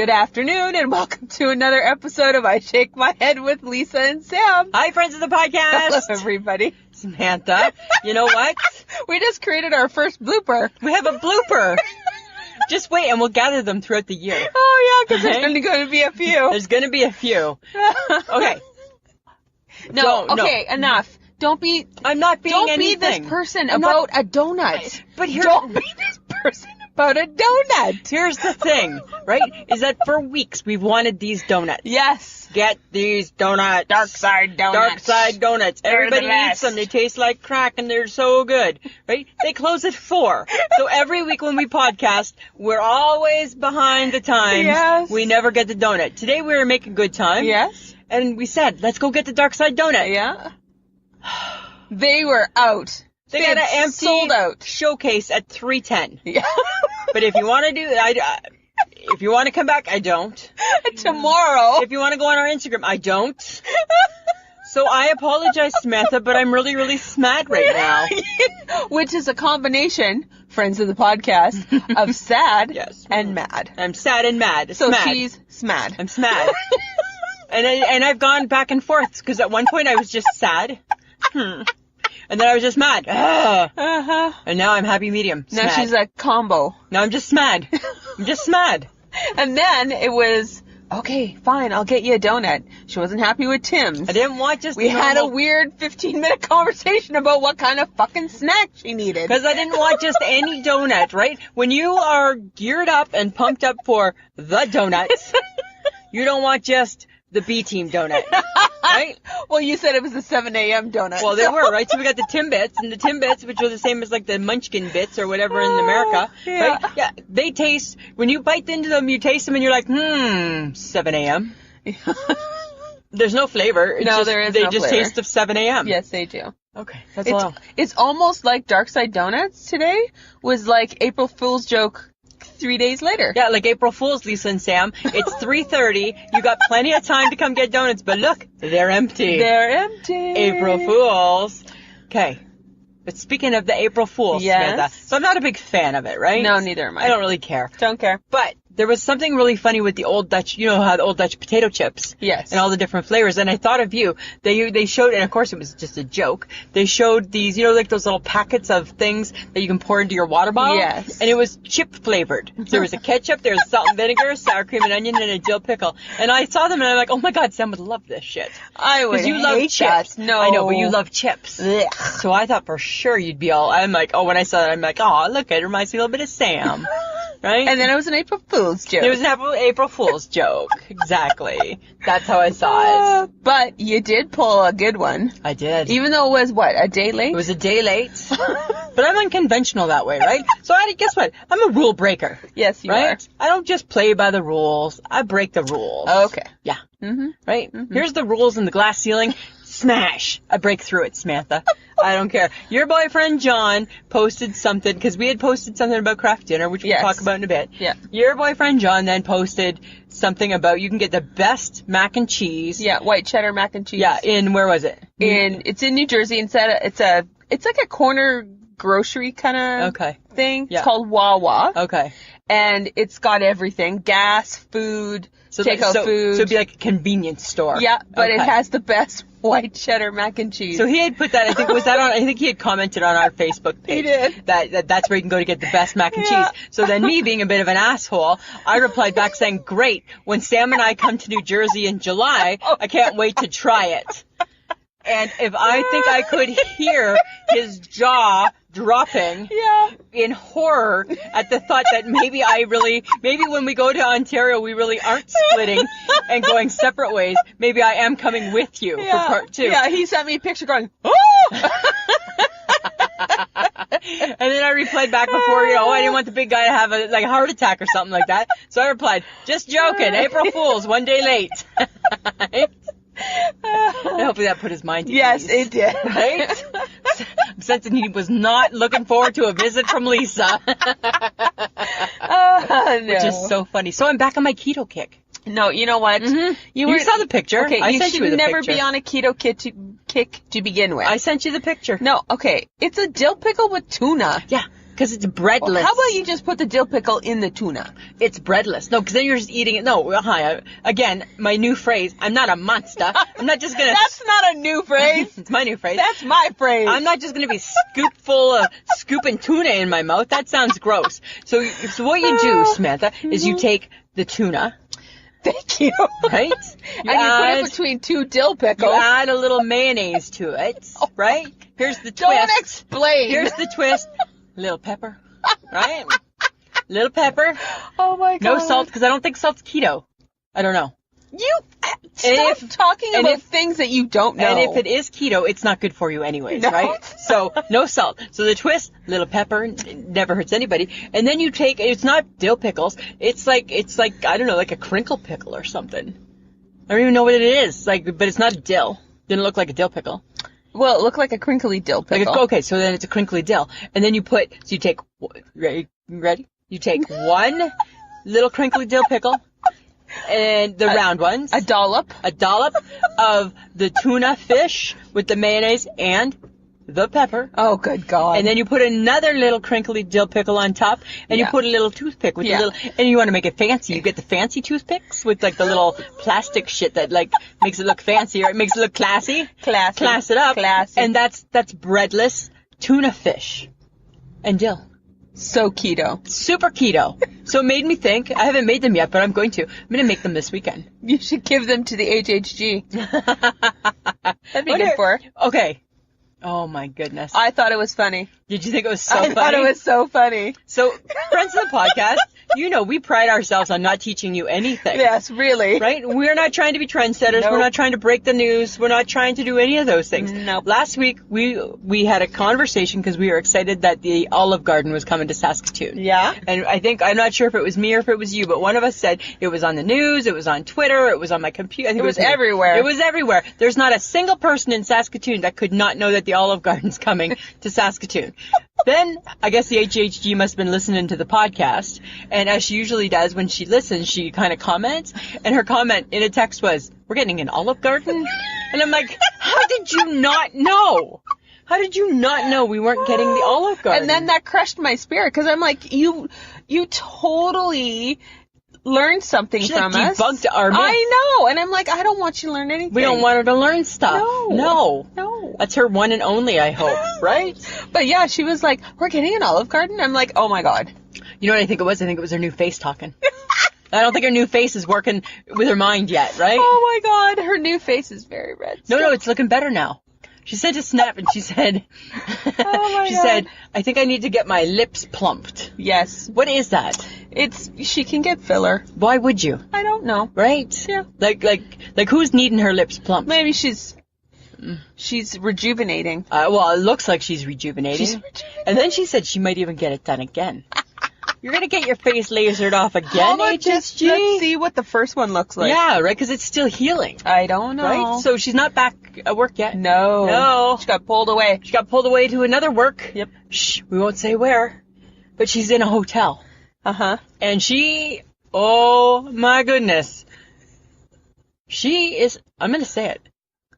Good afternoon, and welcome to another episode of I Shake My Head with Lisa and Sam. Hi, friends of the podcast. Hello, everybody. Samantha, you know what? We just created our first blooper. We have a blooper. Just wait, and we'll gather them throughout the year. Oh, yeah, because there's going to be a few. There's going to be a few. Okay. No, enough. Don't be... I'm not being anything. Don't be this person about a donut. But Don't be this person about a donut. Here's the thing, right? Is that for weeks we've wanted these donuts. Yes. Get these donuts. Dark side donuts. Dark side donuts. Everybody the best. eats them. They taste like crack and they're so good, right? They close at 4. So every week when we podcast, we're always behind the times. Yes. We never get the donut. Today we were making good time. Yes. And we said, let's go get the dark side donut. Yeah. They were out. They got an empty sold out showcase at 3:10. Yeah. But if you want to do, if you want to come back, I don't. Tomorrow. If you want to go on our Instagram, I don't. So I apologize, Samantha, but I'm really, really smad right now. Which is a combination, friends of the podcast, of sad Yes. and mad. I'm sad and mad. So smad. she's smad. I'm smad. And I've gone back and forth because at one point I was just sad. And then I was just mad. Uh-huh. And now I'm happy medium. Now Smad. she's a combo. Now I'm just smad. I'm just smad. And then it was, okay, fine, I'll get you a donut. She wasn't happy with Tim's. I didn't want just We had a weird 15-minute conversation about what kind of fucking snack she needed. Because I didn't want just any donut, right? When you are geared up and pumped up for the donuts, you don't want just the B-team donut, right? Well, you said it was a 7 a.m. donut. Well, they were, right? So we got the Timbits, and the Timbits, which are the same as like the Munchkin bits or whatever in America, yeah. right? Yeah, they taste, when you bite into them, you taste them and you're like, 7 a.m. There's no flavor. There is They no just flavor. taste of 7 a.m. Yes, they do. Okay, that's all. It's almost like Dark Side Donuts today was like April Fool's joke 3 days later. Yeah, like April Fool's, Lisa and Sam. It's 3:30. You got plenty of time to come get donuts, but look, they're empty. They're empty. April Fools. Okay. But speaking of the April Fools, Yes. Samantha, so I'm not a big fan of it, right? No, neither am I. I don't really care. Don't care. But there was something really funny with the Old Dutch, you know how the Old Dutch potato chips. Yes. And all the different flavors. And I thought of you. They showed, and of course it was just a joke, they showed these, you know, like those little packets of things that you can pour into your water bottle? Yes. And it was chip flavored. So there was a ketchup, there was salt and vinegar, sour cream and onion, and a dill pickle. And I saw them and I'm like, oh my god, Sam would love this shit. I would Because you love hate chips. that. No. I know, but you love chips. Ugh. So I thought for sure you'd be all, I'm like, when I saw that, I'm like, oh, look, it reminds me a little bit of Sam. Right? And then it was an April Fool's joke. It was an April Fool's joke. Exactly. That's how I saw it. But you did pull a good one. I did. Even though it was, what, a day late? It was a day late. But I'm unconventional that way, right? So guess what? I'm a rule breaker. Yes, you Right? I don't just play by the rules. I break the rules. are. Okay. Yeah. Mm-hmm. Right? Here's the rules in the glass ceiling. Smash. I break through it, Samantha. I don't care. Your boyfriend, John, posted something, because we had posted something about craft dinner, which we'll Yes. talk about in a bit. Yeah. Your boyfriend, John, then posted something about you can get the best mac and cheese. Yeah, white cheddar mac and cheese. Yeah, where was it? It's in New Jersey. It's like a corner grocery kind of Okay. thing. Yeah. It's called Wawa. Okay. And it's got everything. Gas, food, takeout food. So it'd be like a convenience store. Yeah, but it Okay. has the best white cheddar mac and cheese. So he had put that, I think he had commented on our Facebook page. He did. That's where you can go to get the best mac and Yeah. cheese. So then me being a bit of an asshole, I replied back saying, great, when Sam and I come to New Jersey in July, I can't wait to try it. And if I think I could hear his jaw dropping Yeah. in horror at the thought that maybe when we go to Ontario, we really aren't splitting and going separate ways. Maybe I am coming with you for part 2. Yeah, he sent me a picture going, oh! And then I replied back before, I didn't want the big guy to have a heart attack or something like that. So I replied, just joking, April Fool's, one day late. Hopefully that put his mind at Yes, ease. it did. Right? I'm sensing he was not looking forward to a visit from Lisa. No. Which is so funny. So I'm back on my keto kick. No, you know what? Mm-hmm. You saw the picture. Okay, I you sent should you the never picture. be on a keto kick to begin with. I sent you the picture. No, okay. It's a dill pickle with tuna. Yeah. Because it's breadless. How about you just put the dill pickle in the tuna? It's breadless. No, because then you're just eating it. No, hi. Again, my new phrase. I'm not a monster. I'm not just going to... That's not a new phrase. It's my new phrase. That's my phrase. I'm not just going to be scooping tuna in my mouth. That sounds gross. So what you do, Samantha, is you take the tuna. Thank you. Right? And you put it between two dill pickles. You add a little mayonnaise to it, right? Here's the twist. Don't explain. Here's the twist. Little pepper, right? Little pepper. Oh my God. No salt, because I don't think salt's keto. I don't know. You stop talking about things that you don't know. And if it is keto, it's not good for you anyways, right? So no salt. So the twist, little pepper, never hurts anybody. And then you take, it's not dill pickles. It's like I don't know, like a crinkle pickle or something. I don't even know what it is. But it's not dill. Didn't look like a dill pickle. Well, it looked like a crinkly dill pickle. Okay, so then it's a crinkly dill. And then you take, ready? You take one little crinkly dill pickle. And the round ones. A dollop of the tuna fish with the mayonnaise and the pepper. Oh, good God. And then you put another little crinkly dill pickle on top, and you put a little toothpick with the little, and you want to make it fancy. You get the fancy toothpicks with the little plastic shit that makes it look fancy, or it makes it look classy. Classy. Class it up. Classy. And that's breadless tuna fish and dill. So keto. Super keto. So it made me think, I haven't made them yet, but I'm going to make them this weekend. You should give them to the HHG. That'd be good for her. Okay. Oh my goodness. I thought it was funny. Did you think it was so funny? I thought it was so funny. So, friends of the podcast, we pride ourselves on not teaching you anything. Yes, really. Right? We're not trying to be trendsetters. Nope. We're not trying to break the news. We're not trying to do any of those things. Nope. Last week, we had a conversation because we were excited that the Olive Garden was coming to Saskatoon. Yeah. And I'm not sure if it was me or if it was you, but one of us said it was on the news, it was on Twitter, it was on my computer. I think it was everywhere. It was everywhere. There's not a single person in Saskatoon that could not know that the Olive Garden's coming to Saskatoon. Then, I guess the HHG must have been listening to the podcast, and as she usually does when she listens, she kind of comments, and her comment in a text was, "We're getting an Olive Garden?" And I'm like, how did you not know? How did you not know we weren't getting the Olive Garden? And then that crushed my spirit, because I'm like, you totally learned something from us. Debunked our myth. I know, and I'm like, I don't want you to learn anything. We don't want her to learn stuff. No. That's her one and only, I hope, right? But yeah, she was like, we're getting an Olive Garden? I'm like, oh my God. You know what I think it was? I think it was her new face talking. I don't think her new face is working with her mind yet, right? Oh my God, her new face is very red. No, it's looking better now. She sent a snap and she said, said, I think I need to get my lips plumped. Yes. What is that? She can get filler. Why would you? I don't know. Right? Yeah. Like who's needing her lips plumped? Maybe she's rejuvenating. Well, it looks like she's rejuvenating. And then she said she might even get it done again. You're going to get your face lasered off again, HSG? Let's see what the first one looks like. Yeah, right, because it's still healing. I don't know. Right? So she's not back at work yet? No. She got pulled away. She got pulled away to another work. Yep. Shh, we won't say where. But she's in a hotel. Uh-huh. And oh my goodness. She is, I'm going to say it.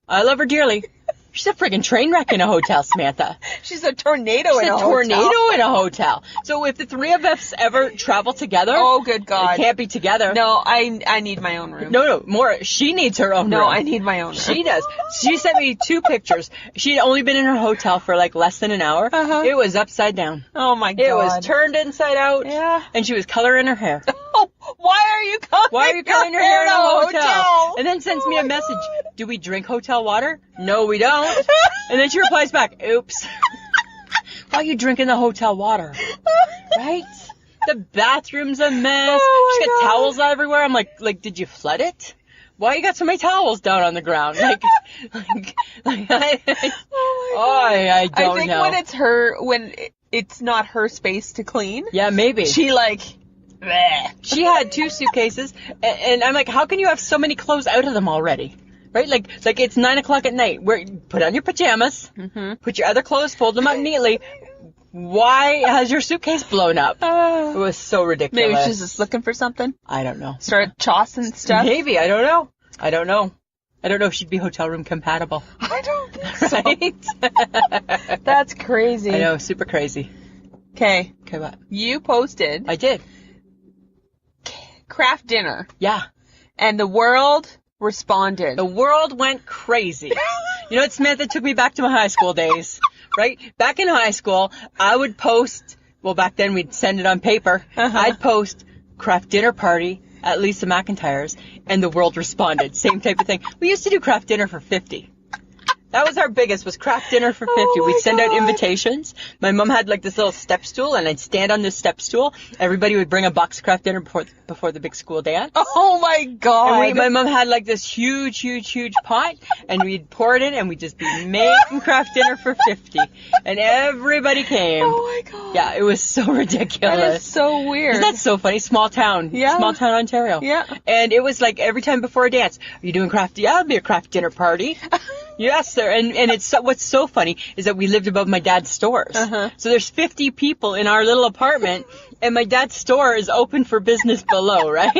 I love her dearly. She's a friggin' train wreck in a hotel, Samantha. She's a tornado in a hotel. She's a tornado in a hotel. So if the three of us ever travel together... Oh, good God. We can't be together. No, I need my own room. No, more. She needs her own room. No, I need my own room. She does. She sent me 2 pictures. She had only been in her hotel for less than an hour. Uh-huh. It was upside down. Oh, my God. It was turned inside out. Yeah. And she was coloring her hair. Oh, why are you coloring your hair in a hotel? hotel? And then sends me a message. God. Do we drink hotel water? No, we don't. And then she replies back, oops. Why are you drinking the hotel water? Right? The bathroom's a mess. Oh She's got towels everywhere. I'm like, did you flood it? Why you got so many towels down on the ground? I don't know. I think when it's not her space to clean. Yeah, maybe. She bleh. She had 2 suitcases, and I'm like, how can you have so many clothes out of them already? Right? Like it's 9 o'clock at night. Put on your pajamas, put your other clothes, fold them up neatly. Why has your suitcase blown up? It was so ridiculous. Maybe she's just looking for something. I don't know. Start tossing stuff. Maybe. I don't know. I don't know if she'd be hotel room compatible. I don't think so. Right? That's crazy. I know. Super crazy. Okay. Okay, what? You posted I did. craft dinner, Yeah. and the world responded. The world went crazy. You know what, Samantha? Took me back to my high school days, right? Back in high school, I would post, well, back then we'd send it on paper. I'd post craft dinner party at Lisa McIntyre's, and the world responded. Same type of thing. We used to do craft dinner for 50. That was our biggest, was craft dinner for 50. Oh my We'd send out God. invitations. My mom had like this little step stool, and I'd stand on this step stool. Everybody would bring a box of craft dinner before the big school dance. Oh my God. And my mom had like this huge pot, and we'd pour it in, and we'd just be making craft dinner for 50. And everybody came. Oh my God. Yeah, it was so ridiculous. That is so weird. Isn't that so funny? Small town. Yeah. Small town Ontario. Yeah. And it was like every time before a dance, are you doing craft? Yeah, it'll be a craft dinner party. Yes, sir. And it's what's so funny is that we lived above my dad's stores. So there's 50 people in our little apartment, and my dad's store is open for business below, right?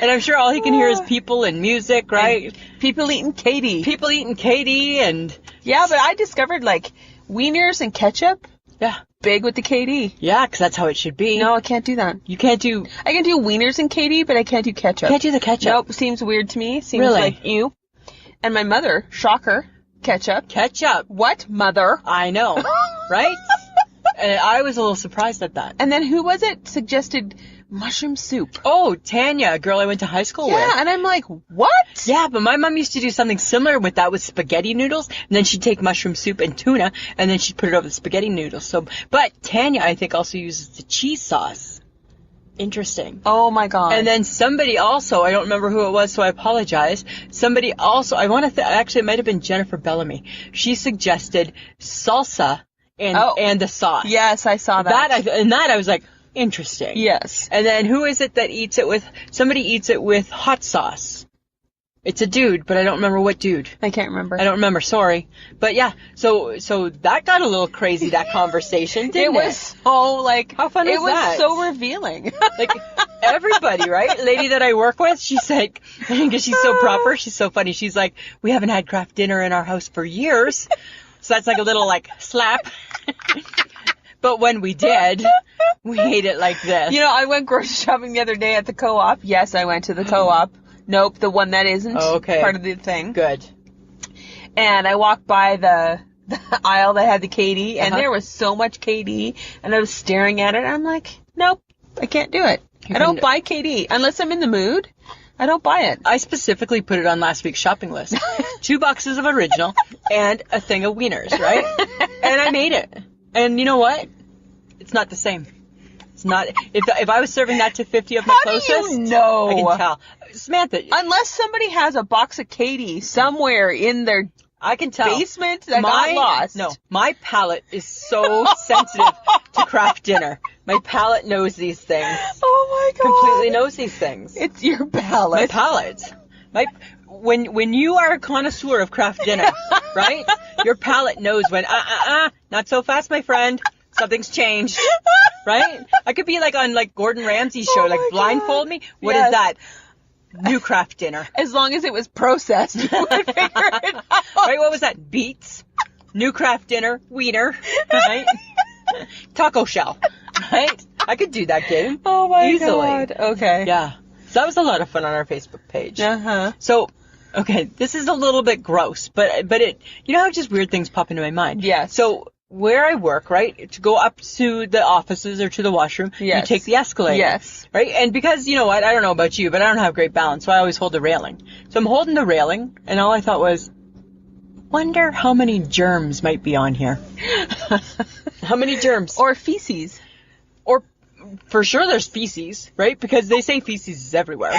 And I'm sure all he can hear is people and music, right? And people eating Katie. People eating Katie and... Yeah, but I discovered like wieners and ketchup. Yeah. Big with the KD. Yeah, because that's how it should be. No, I can't do that. You can't do... I can do wieners and KD, but I can't do ketchup. Can't do the ketchup. Nope, seems weird to me. Seems Really? like ew. And my mother, shocker, ketchup. Ketchup. What, mother? I know, right? And I was a little surprised at that. And then who was it suggested mushroom soup? Oh, Tanya, a girl I went to high school with. Yeah, and I'm like, what? Yeah, but my mom used to do something similar with that with spaghetti noodles, and then she'd take mushroom soup and tuna, and then she'd put it over the spaghetti noodles. So, but Tanya, I think, also uses the cheese sauce. Interesting. Oh my God. And then somebody also, I don't remember who it was, so I apologize. Somebody also, I want to, actually, it might have been Jennifer Bellamy. She suggested salsa and the sauce. Yes, I saw that. I was like, interesting. Yes. And then who is it that eats it with, somebody eats it with hot sauce. It's a dude, but I don't remember what dude. I can't remember. I don't remember, sorry. But yeah, so that got a little crazy, that conversation, didn't it? It was so, like, how fun was that? It was so revealing. Like, everybody, right? Lady that I work with, she's like, because she's so proper, she's so funny. She's like, we haven't had craft dinner in our house for years. So that's like a little, like, slap. But when we did, we ate it like this. You know, I went grocery shopping the other day at the co-op. Yes, I went to the co-op. Nope, the one that isn't part of the thing. Good. And I walked by the aisle that had the KD, and there was so much KD, and I was staring at it, and I'm like, nope, I can't do it. I don't buy KD. Unless I'm in the mood, I don't buy it. I specifically put it on last week's shopping list. 2 boxes of original and a thing of wieners, right? And I made it. And you know what? It's not the same. It's not. If I was serving that to 50 of my closest, how do you know? I can tell. Samantha, unless somebody has a box of Katie somewhere in their I can tell. basement that got lost. No, my palate is so sensitive to craft dinner. My palate knows these things. Oh my God! Completely knows these things. It's your palate. My palate. When you are a connoisseur of craft dinner, right? Your palate knows when not so fast, my friend. Something's changed, right? I could be like on like Gordon Ramsay's show, like blindfold me. What is that? New craft dinner. As long as it was processed, you would figure it out. Right? What was that? Beets, new craft dinner, wiener, right? Taco shell, right? I could do that game. Oh my easily. God. Okay. Yeah. So that was a lot of fun on our Facebook page. Uh-huh. So, okay, this is a little bit gross, but it, you know how just weird things pop into my mind? Yes. So, where I work, right, to go up to the offices or to the washroom, you take the escalator. Yes. Right? And because, you know what, I don't know about you, but I don't have great balance, so I always hold the railing. So I'm holding the railing, and all I thought was, wonder how many germs might be on here. How many germs? Or feces. Or, for sure there's feces, right? Because they say feces is everywhere.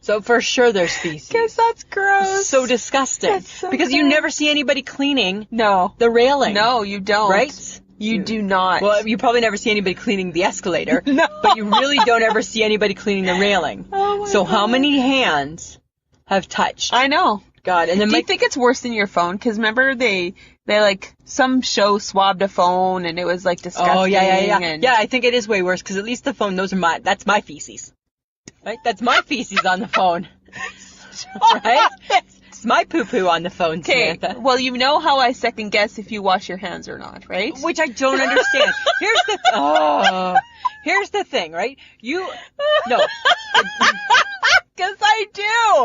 So for sure there's feces. Guess that's gross. So disgusting. That's so because you gross. never see anybody cleaning No. the railing. No, you don't. Right? You do not. Well, you probably never see anybody cleaning the escalator. No. But you really don't ever see anybody cleaning the railing. Oh my So how God. many hands have touched? I know. God. And then Do you think it's worse than your phone? Because remember they like, some show swabbed a phone and it was like disgusting. Oh, yeah. And... Yeah, I think it is way worse because at least the phone, that's my feces. Right? That's my feces on the phone. Right? It's my poo-poo on the phone, Okay, Samantha. well, you know how I second guess if you wash your hands or not, right? Which I don't understand. Here's the thing, right? No. Because I do.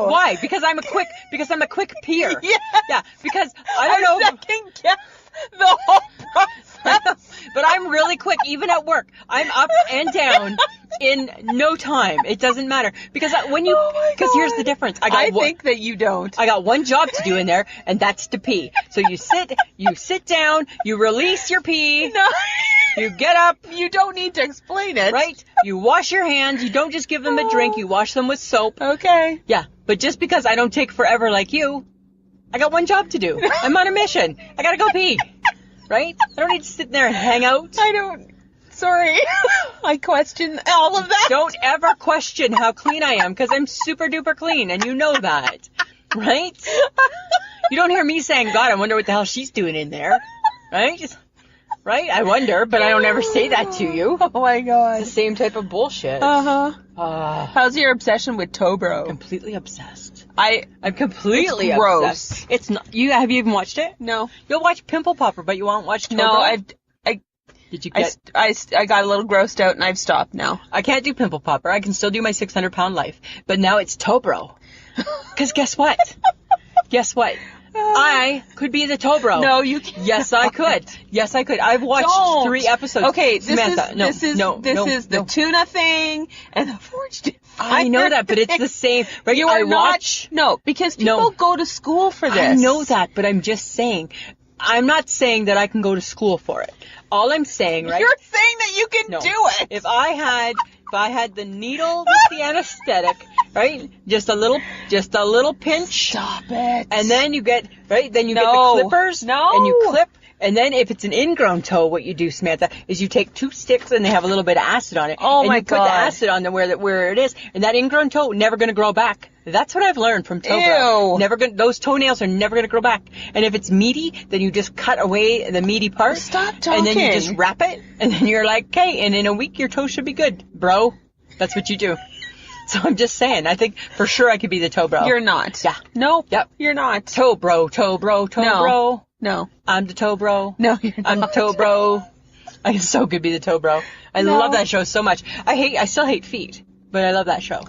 Why? Because I'm a quick peer. Yeah. Because I don't know. Second guess the whole process. But I'm really quick, even at work. I'm up and down in no time. It doesn't matter. Because here's the difference. I think that you don't. I got one job to do in there, and that's to pee. So you sit down, you release your pee. No. You get up. You don't need to explain it. Right? You wash your hands. You don't just give them a drink. You wash them with soap. Okay. Yeah. But just because I don't take forever like you, I got one job to do. I'm on a mission. I gotta go pee. Right? I don't need to sit there and hang out. Sorry. I question all of that. Don't ever question how clean I am, because I'm super duper clean, and you know that. Right? You don't hear me saying, God, I wonder what the hell she's doing in there. Right? Right? I wonder, but I don't ever say that to you. Oh my God. It's the same type of bullshit. How's your obsession with Tobro? Completely obsessed. I'm completely gross. obsessed. It's not. Have you even watched it? No. You'll watch Pimple Popper, but you won't watch Tobro? No, Did you get? I got a little grossed out and I've stopped now. I can't do Pimple Popper. I can still do my 600-pound life, but now it's Tobro. Because guess what? Guess what? I could be the Tobro. No, you can't. Yes, I could. Yes, I could. I've watched 3 episodes. Okay, Samantha, this is the tuna thing and the forged. I know that, but it's the same. Right? You are no, because people go to school for this. I know that, but I'm just saying. I'm not saying that I can go to school for it. All I'm saying, right? You're saying that you can do it. If I had the needle with the anesthetic, right? Just a little pinch. Stop it. And then you get get the clippers. No. And you clip. And then if it's an ingrown toe, what you do, Samantha, is you take 2 sticks and they have a little bit of acid on it. Oh and my you put God. the acid on where it is, and that ingrown toe never going to grow back. That's what I've learned from Tobro. Ew. Those toenails are never going to grow back. And if it's meaty, then you just cut away the meaty part. Stop talking. And then you just wrap it, and then you're like, okay, and in a week your toe should be good, bro. That's what you do. So I'm just saying, I think for sure I could be the Tobro. You're not. Yeah. Nope. Yep. You're not. Tobro. No. I'm the Tobro. No, you're not. I'm the Tobro. I so could be the Tobro. I love that show so much. I still hate feet, but I love that show.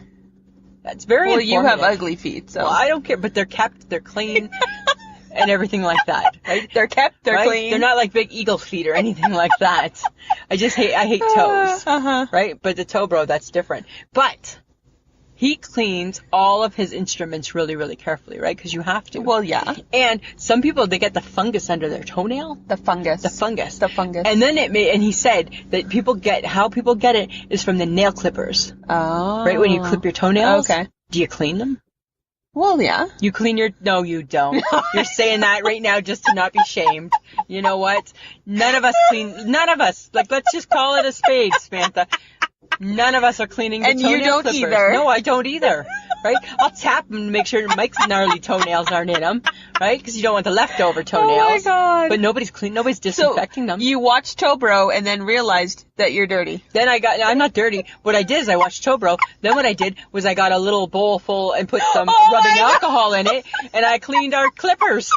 That's very Well, you informative. have ugly feet, so. Well, I don't care, but they're kept, they're clean, and everything like that, right? They're kept, they're right? clean. They're not like big eagle feet or anything like that. I hate toes, right? But the Tobro, that's different. But he cleans all of his instruments really, really carefully, right? Because you have to. Well, yeah. And some people, they get the fungus under their toenail. The fungus. And then and he said that how people get it is from the nail clippers. Oh. Right? When you clip your toenails. Okay. Do you clean them? Well, yeah. You clean no, you don't. You're saying that right now just to not be shamed. You know what? None of us. Like, let's just call it a spade, Samantha. None of us are cleaning the toenail And you don't clippers. either. No, I don't either. Right? I'll tap them to make sure Mike's gnarly toenails aren't in them. Right? Because you don't want the leftover toenails. Oh my God. But nobody's disinfecting them. You watched Tobro and then realized that you're dirty. Then I'm not dirty. What I did is I watched Tobro. Then what I did was I got a little bowl full and put some rubbing alcohol in it, and I cleaned our clippers.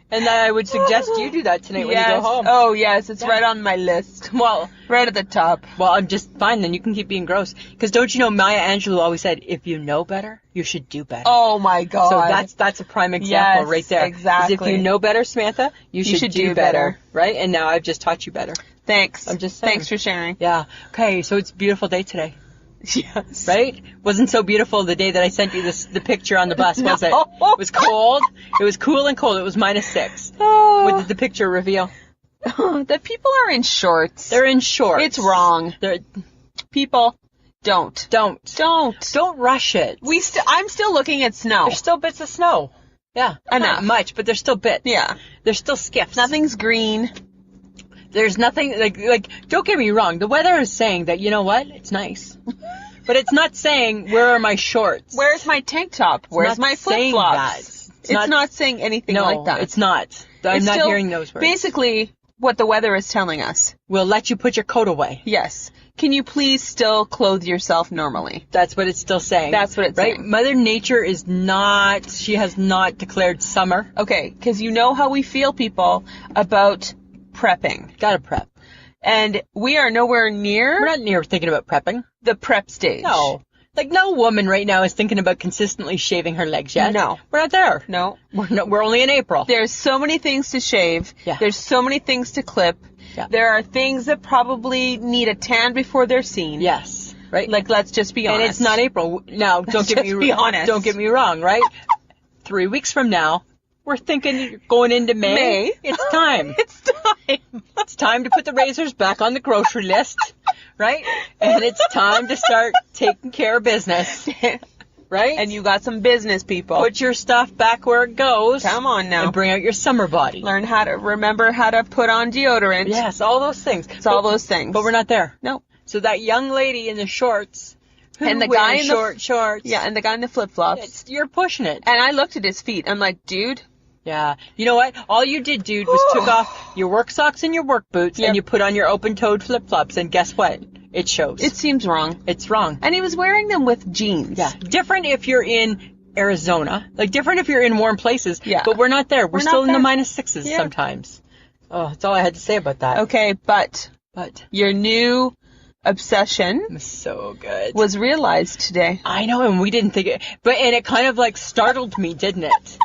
And I would suggest you do that tonight when you go home. Oh, yes. It's right on my list. Well, right at the top. Well, I'm just fine. Then you can keep being gross. Because don't you know Maya Angelou always said, if you know better, you should do better. Oh, my God. So that's a prime example right there. Exactly. If you know better, Samantha, you should do better. Right? And now I've just taught you better. Thanks. I'm just saying. Thanks for sharing. Yeah. Okay, so it's a beautiful day today. Yes. Right? Wasn't so beautiful the day that I sent you the picture on the bus, was it? It was cold. It was cool and cold. It was -6. What did the picture reveal? That people are in shorts. They're in shorts. It's wrong. People, don't rush it. I'm still looking at snow. There's still bits of snow. Yeah. Enough. Not much, but there's still bits. Yeah. There's still skiffs. Nothing's green. There's nothing, like, don't get me wrong. The weather is saying that, you know what? It's nice. But it's not saying, where are my shorts? Where's my tank top? Where's my flip-flops? It's not saying anything like that. No, it's not. I'm not hearing those words. Basically, what the weather is telling us. We'll let you put your coat away. Yes. Can you please still clothe yourself normally? That's what it's still saying. That's what it's right? saying. Mother Nature she has not declared summer. Okay, because you know how we feel, people, about prepping. Gotta prep. And we are nowhere near... We're not near thinking about prepping. The prep stage. No. Like, no woman right now is thinking about consistently shaving her legs yet. No. We're not there. No. We're only in April. There's so many things to shave. Yeah. There's so many things to clip. Yeah. There are things that probably need a tan before they're seen. Yes. Right? Like, let's just be honest. And it's not April. Now, don't get me wrong, right? 3 weeks from now, we're thinking going into May. It's time. It's time. It's time to put the razors back on the grocery list, right? And it's time to start taking care of business, right? And you got some business, people. Put your stuff back where it goes. Come on now. And bring out your summer body. Remember how to put on deodorant. Yes, all those things. It's all those things. But we're not there. No. So that young lady in the shorts, and the guy in shorts. Yeah, and the guy in the flip-flops. You're pushing it. And I looked at his feet. I'm like, dude. Yeah. You know what? All you did, dude, was took off your work socks and your work boots, and you put on your open-toed flip-flops, and guess what? It shows. It seems wrong. It's wrong. And he was wearing them with jeans. Yeah. Different if you're in Arizona. Like, different if you're in warm places. Yeah. But we're not there. We're still in the -6s Yeah. sometimes. Oh, that's all I had to say about that. Okay, but your new obsession was so good. Was realized today. I know, and we didn't think it. And it kind of, like, startled me, didn't it?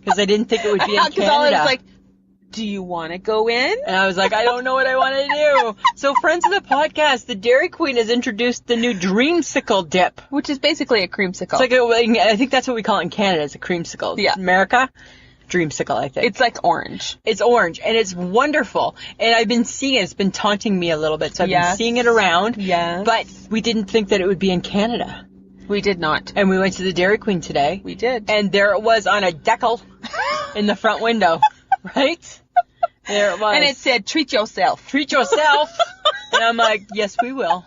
Because I didn't think it would be in Canada. Because I was like, do you want to go in? And I was like, I don't know what I want to do. So, friends of the podcast, the Dairy Queen has introduced the new dreamsicle dip. Which is basically a creamsicle. It's like I think that's what we call it in Canada. It's a creamsicle. Yeah. America, dreamsicle, I think. It's like orange. It's orange, and it's wonderful. And I've been seeing it. It's been taunting me a little bit, so I've been seeing it around. Yes. But we didn't think that it would be in Canada. We did not. And we went to the Dairy Queen today. We did. And there it was on a decal in the front window. Right? There it was. And it said, treat yourself. Treat yourself. And I'm like, yes, we will.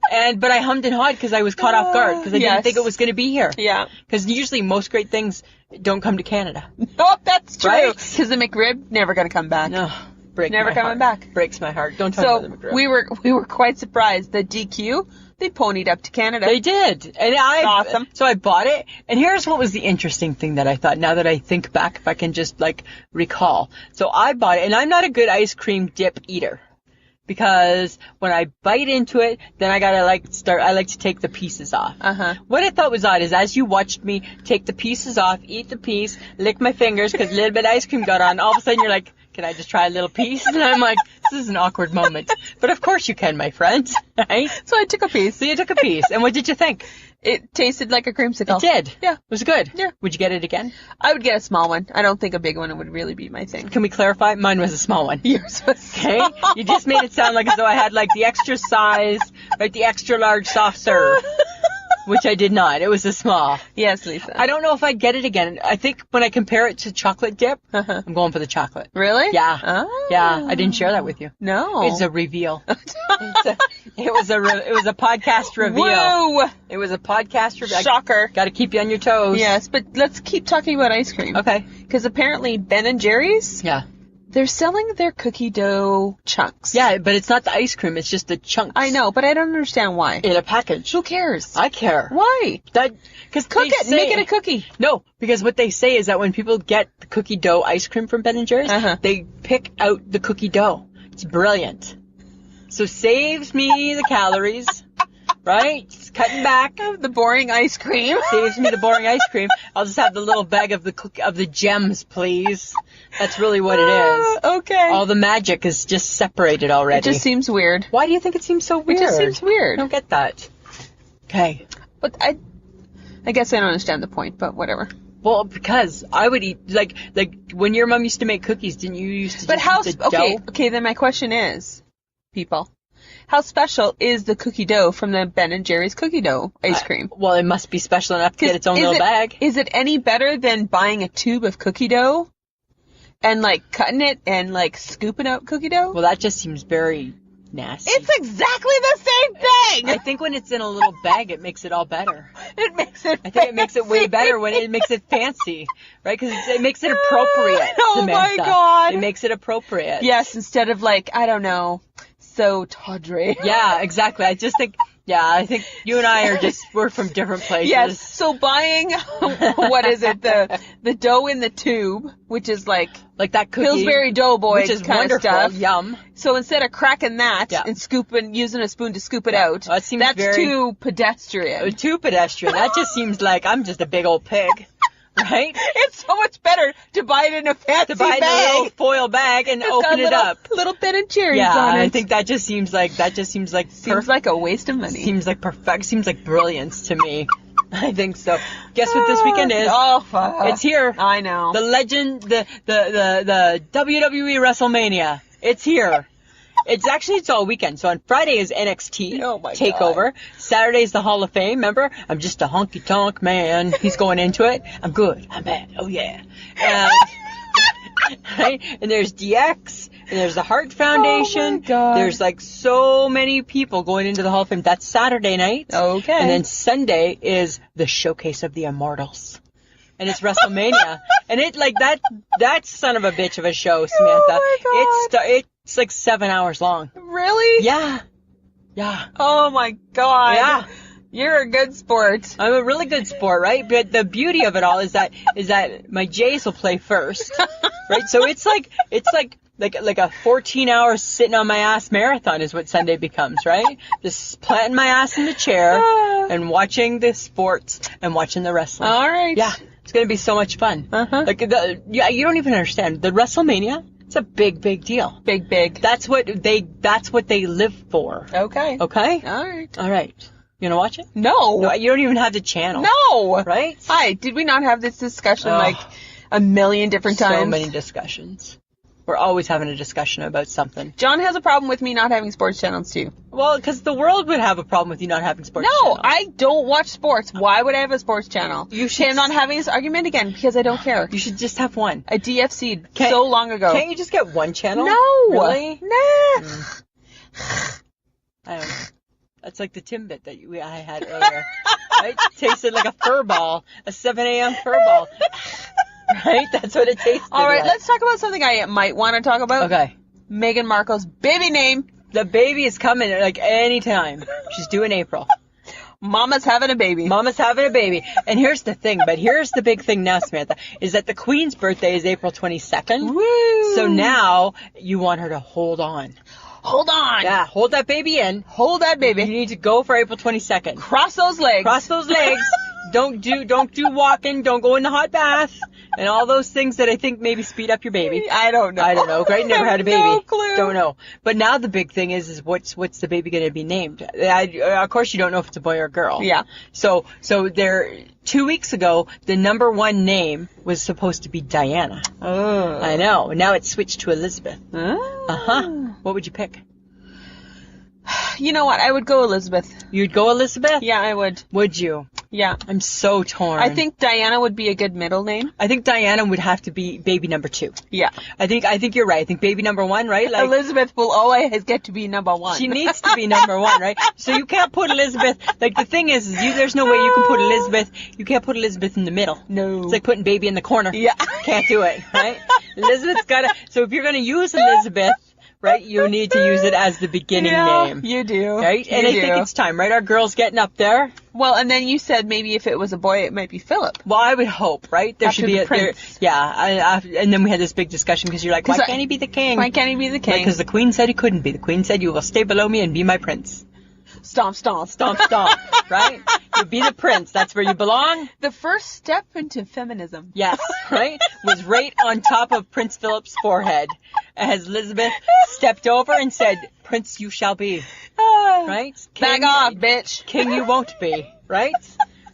But I hummed and hawed because I was caught off guard because I didn't think it was going to be here. Yeah. Because usually most great things don't come to Canada. Oh, that's true. Right? Because the McRib never going to come back. No. Never coming back. Breaks my heart. Don't talk about the McRib. We were quite surprised. The DQ, they ponied up to Canada. They did. And awesome. So I bought it. And here's what was the interesting thing that I thought, now that I think back, if I can just, like, recall. So I bought it, and I'm not a good ice cream dip eater. Because when I bite into it, then I like to take the pieces off. Uh-huh. What I thought was odd is as you watched me take the pieces off, eat the piece, lick my fingers because a little bit of ice cream got on, all of a sudden you're like, can I just try a little piece? And I'm like, this is an awkward moment. But of course you can, my friend. Right? So I took a piece. So you took a piece. And what did you think? It tasted like a creamsicle. It did? Yeah. Was it good? Yeah. Would you get it again? I would get a small one. I don't think a big one would really be my thing. Can we clarify? Mine was a small one. Yours was small. Okay? You just made it sound like as though I had like the extra size, like the extra large soft serve. Which I did not. It was a small. Yes, Lisa. I don't know if I'd get it again. I think when I compare it to chocolate dip, I'm going for the chocolate. Really? Yeah. Oh. Yeah. I didn't share that with you. No. It's a reveal. It was a podcast reveal. Whoa. It was a podcast reveal. Shocker. Got to keep you on your toes. Yes, but let's keep talking about ice cream. Okay. Because apparently Ben & Jerry's. Yeah. They're selling their cookie dough chunks. Yeah, but it's not the ice cream. It's just the chunks. I know, but I don't understand why. In a package. Who cares? I care. Why? Because cook it. Make it a cookie. No, because what they say is that when people get the cookie dough ice cream from Ben & Jerry's, they pick out the cookie dough. It's brilliant. So saves me the calories. Right? Just cutting back. The boring ice cream. Saves me the boring ice cream. I'll just have the little bag of the gems, please. That's really what it is. Okay. All the magic is just separated already. It just seems weird. Why do you think it seems so weird? It just seems weird. I don't get that. Okay. But I guess I don't understand the point, but whatever. Well, because I would eat, like when your mom used to make cookies, didn't you used to just eat the dough? Okay, then my question is, people, how special is the cookie dough from the Ben & Jerry's cookie dough ice cream? Well, it must be special enough to get its own little bag. Is it any better than buying a tube of cookie dough and, like, cutting it and, like, scooping out cookie dough? Well, that just seems very nasty. It's exactly the same thing. I think when it's in a little bag, it makes it all better. It makes it. I think it makes it way better when it makes it fancy, right? Because it makes it appropriate. Oh Samantha. my God. It makes it appropriate. Yes, instead of like, I don't know, so tawdry. Yeah, exactly. I think you and I we're from different places. Yes. So buying, what is it? The dough in the tube, which is like that cookie, Pillsbury Doughboy which is kind wonderful. of stuff. Yum. So instead of cracking that Yeah. and using a spoon to scoop it out, Well, it seems that's too pedestrian. Too pedestrian. That just seems like I'm just a big old pig. Right? It's so much better to buy it in a fancy To buy it in a bag. little foil bag and It's open got it up. Little Ben and Jerry's Yeah, on it. I think that just seems like Seems like a waste of money. Seems like perfect. Seems like brilliance to me. I think so. Guess what this weekend is? Oh, fuck. It's here. I know. The legend, the WWE WrestleMania. It's here. It's all weekend. So on Friday is NXT Oh my TakeOver. Saturday's the Hall of Fame. Remember? I'm just a honky tonk man. He's going into it. I'm good. I'm bad. Oh yeah. And, right? And there's DX. And there's the Heart Foundation. Oh my God. There's like so many people going into the Hall of Fame. That's Saturday night. Okay. And then Sunday is the Showcase of the Immortals. And it's WrestleMania. And it like that son of a bitch of a show, Samantha. Oh my God. It's like 7 hours long. Really? Yeah. Yeah. Oh my God. Yeah. You're a good sport. I'm a really good sport, right? But the beauty of it all is that my Jays will play first. Right? So it's like a 14-hour sitting on my ass marathon is what Sunday becomes, right? Just planting my ass in the chair and watching the sports and watching the wrestling. All right. Yeah. It's going to be so much fun. Uh-huh. You don't even understand. The WrestleMania, it's a big, big deal. Big. That's what they live for. Okay. Okay? All right. All right. You going to watch it? No. No, you don't even have the channel. No. Right? Hi. Did we not have this discussion like a million different times? So many discussions. We're always having a discussion about something. John has a problem with me not having sports channels too. Well, because the world would have a problem with you not having sports channels. No, I don't watch sports. Why would I have a sports channel? You should. Okay, I'm not having this argument again because I don't care. You should just have one. I DFC'd so long ago. Can't you just get one channel? No. Really? Nah. I don't know. That's like the Timbit that I had earlier. Right? Tasted like a fur ball. A 7 a.m. fur ball. Right? That's what it tasted All right, like. let's talk about something I might want to talk about. Okay. Meghan Markle's baby name. The baby is coming like anytime. She's due in April. Mama's having a baby. Mama's having a baby. And here's the thing, but here's the big thing now, Samantha, is that the Queen's birthday is April 22nd. Woo! So now you want her to hold on. Hold on. Yeah, hold that baby in. Hold that You baby. need to go for April 22nd. Cross those legs. Cross those legs. Don't do walking. Don't go in the hot bath. And all those things that I think maybe speed up your baby. I don't know. I don't know. Right? Never had a baby. No clue. Don't know. But now the big thing is what's the baby going to be named? Of course, you don't know if it's a boy or a girl. Yeah. So 2 weeks ago, the number one name was supposed to be Diana. Oh. I know. Now it's switched to Elizabeth. Oh. Uh-huh. What would you pick? You know what? I would go Elizabeth. You'd go Elizabeth? Yeah, I would. Would you? Yeah. I'm so torn. I think Diana would be a good middle name. I think Diana would have to be baby number 2. Yeah. I think you're right. I think baby number 1, right? Like Elizabeth will always get to be number 1. she needs to be number 1, right? So you can't put Elizabeth. Like the thing is there's no way you can put Elizabeth. You can't put Elizabeth in the middle. No. It's like putting baby in the corner. Yeah. Can't do it, right? Elizabeth's gotta. So if you're gonna use Elizabeth, right, you need to use it as the beginning name. You do. Right? And I think it's time, right? Our girl's getting up there. Well, and then you said maybe if it was a boy, it might be Philip. Well, I would hope, right? There After should be the prince. and then we had this big discussion because you're like, why can't he be the king? Why can't he be the king? Because the queen said he couldn't be. The queen said, you will stay below me and be my prince. Stomp, stomp. Stomp, stomp, right? You be the prince. That's where you belong. The first step into feminism. Yes, right? Was right on top of Prince Philip's forehead as Elizabeth stepped over and said, Prince you shall be. Right? Back off, bitch. King you won't be. Right?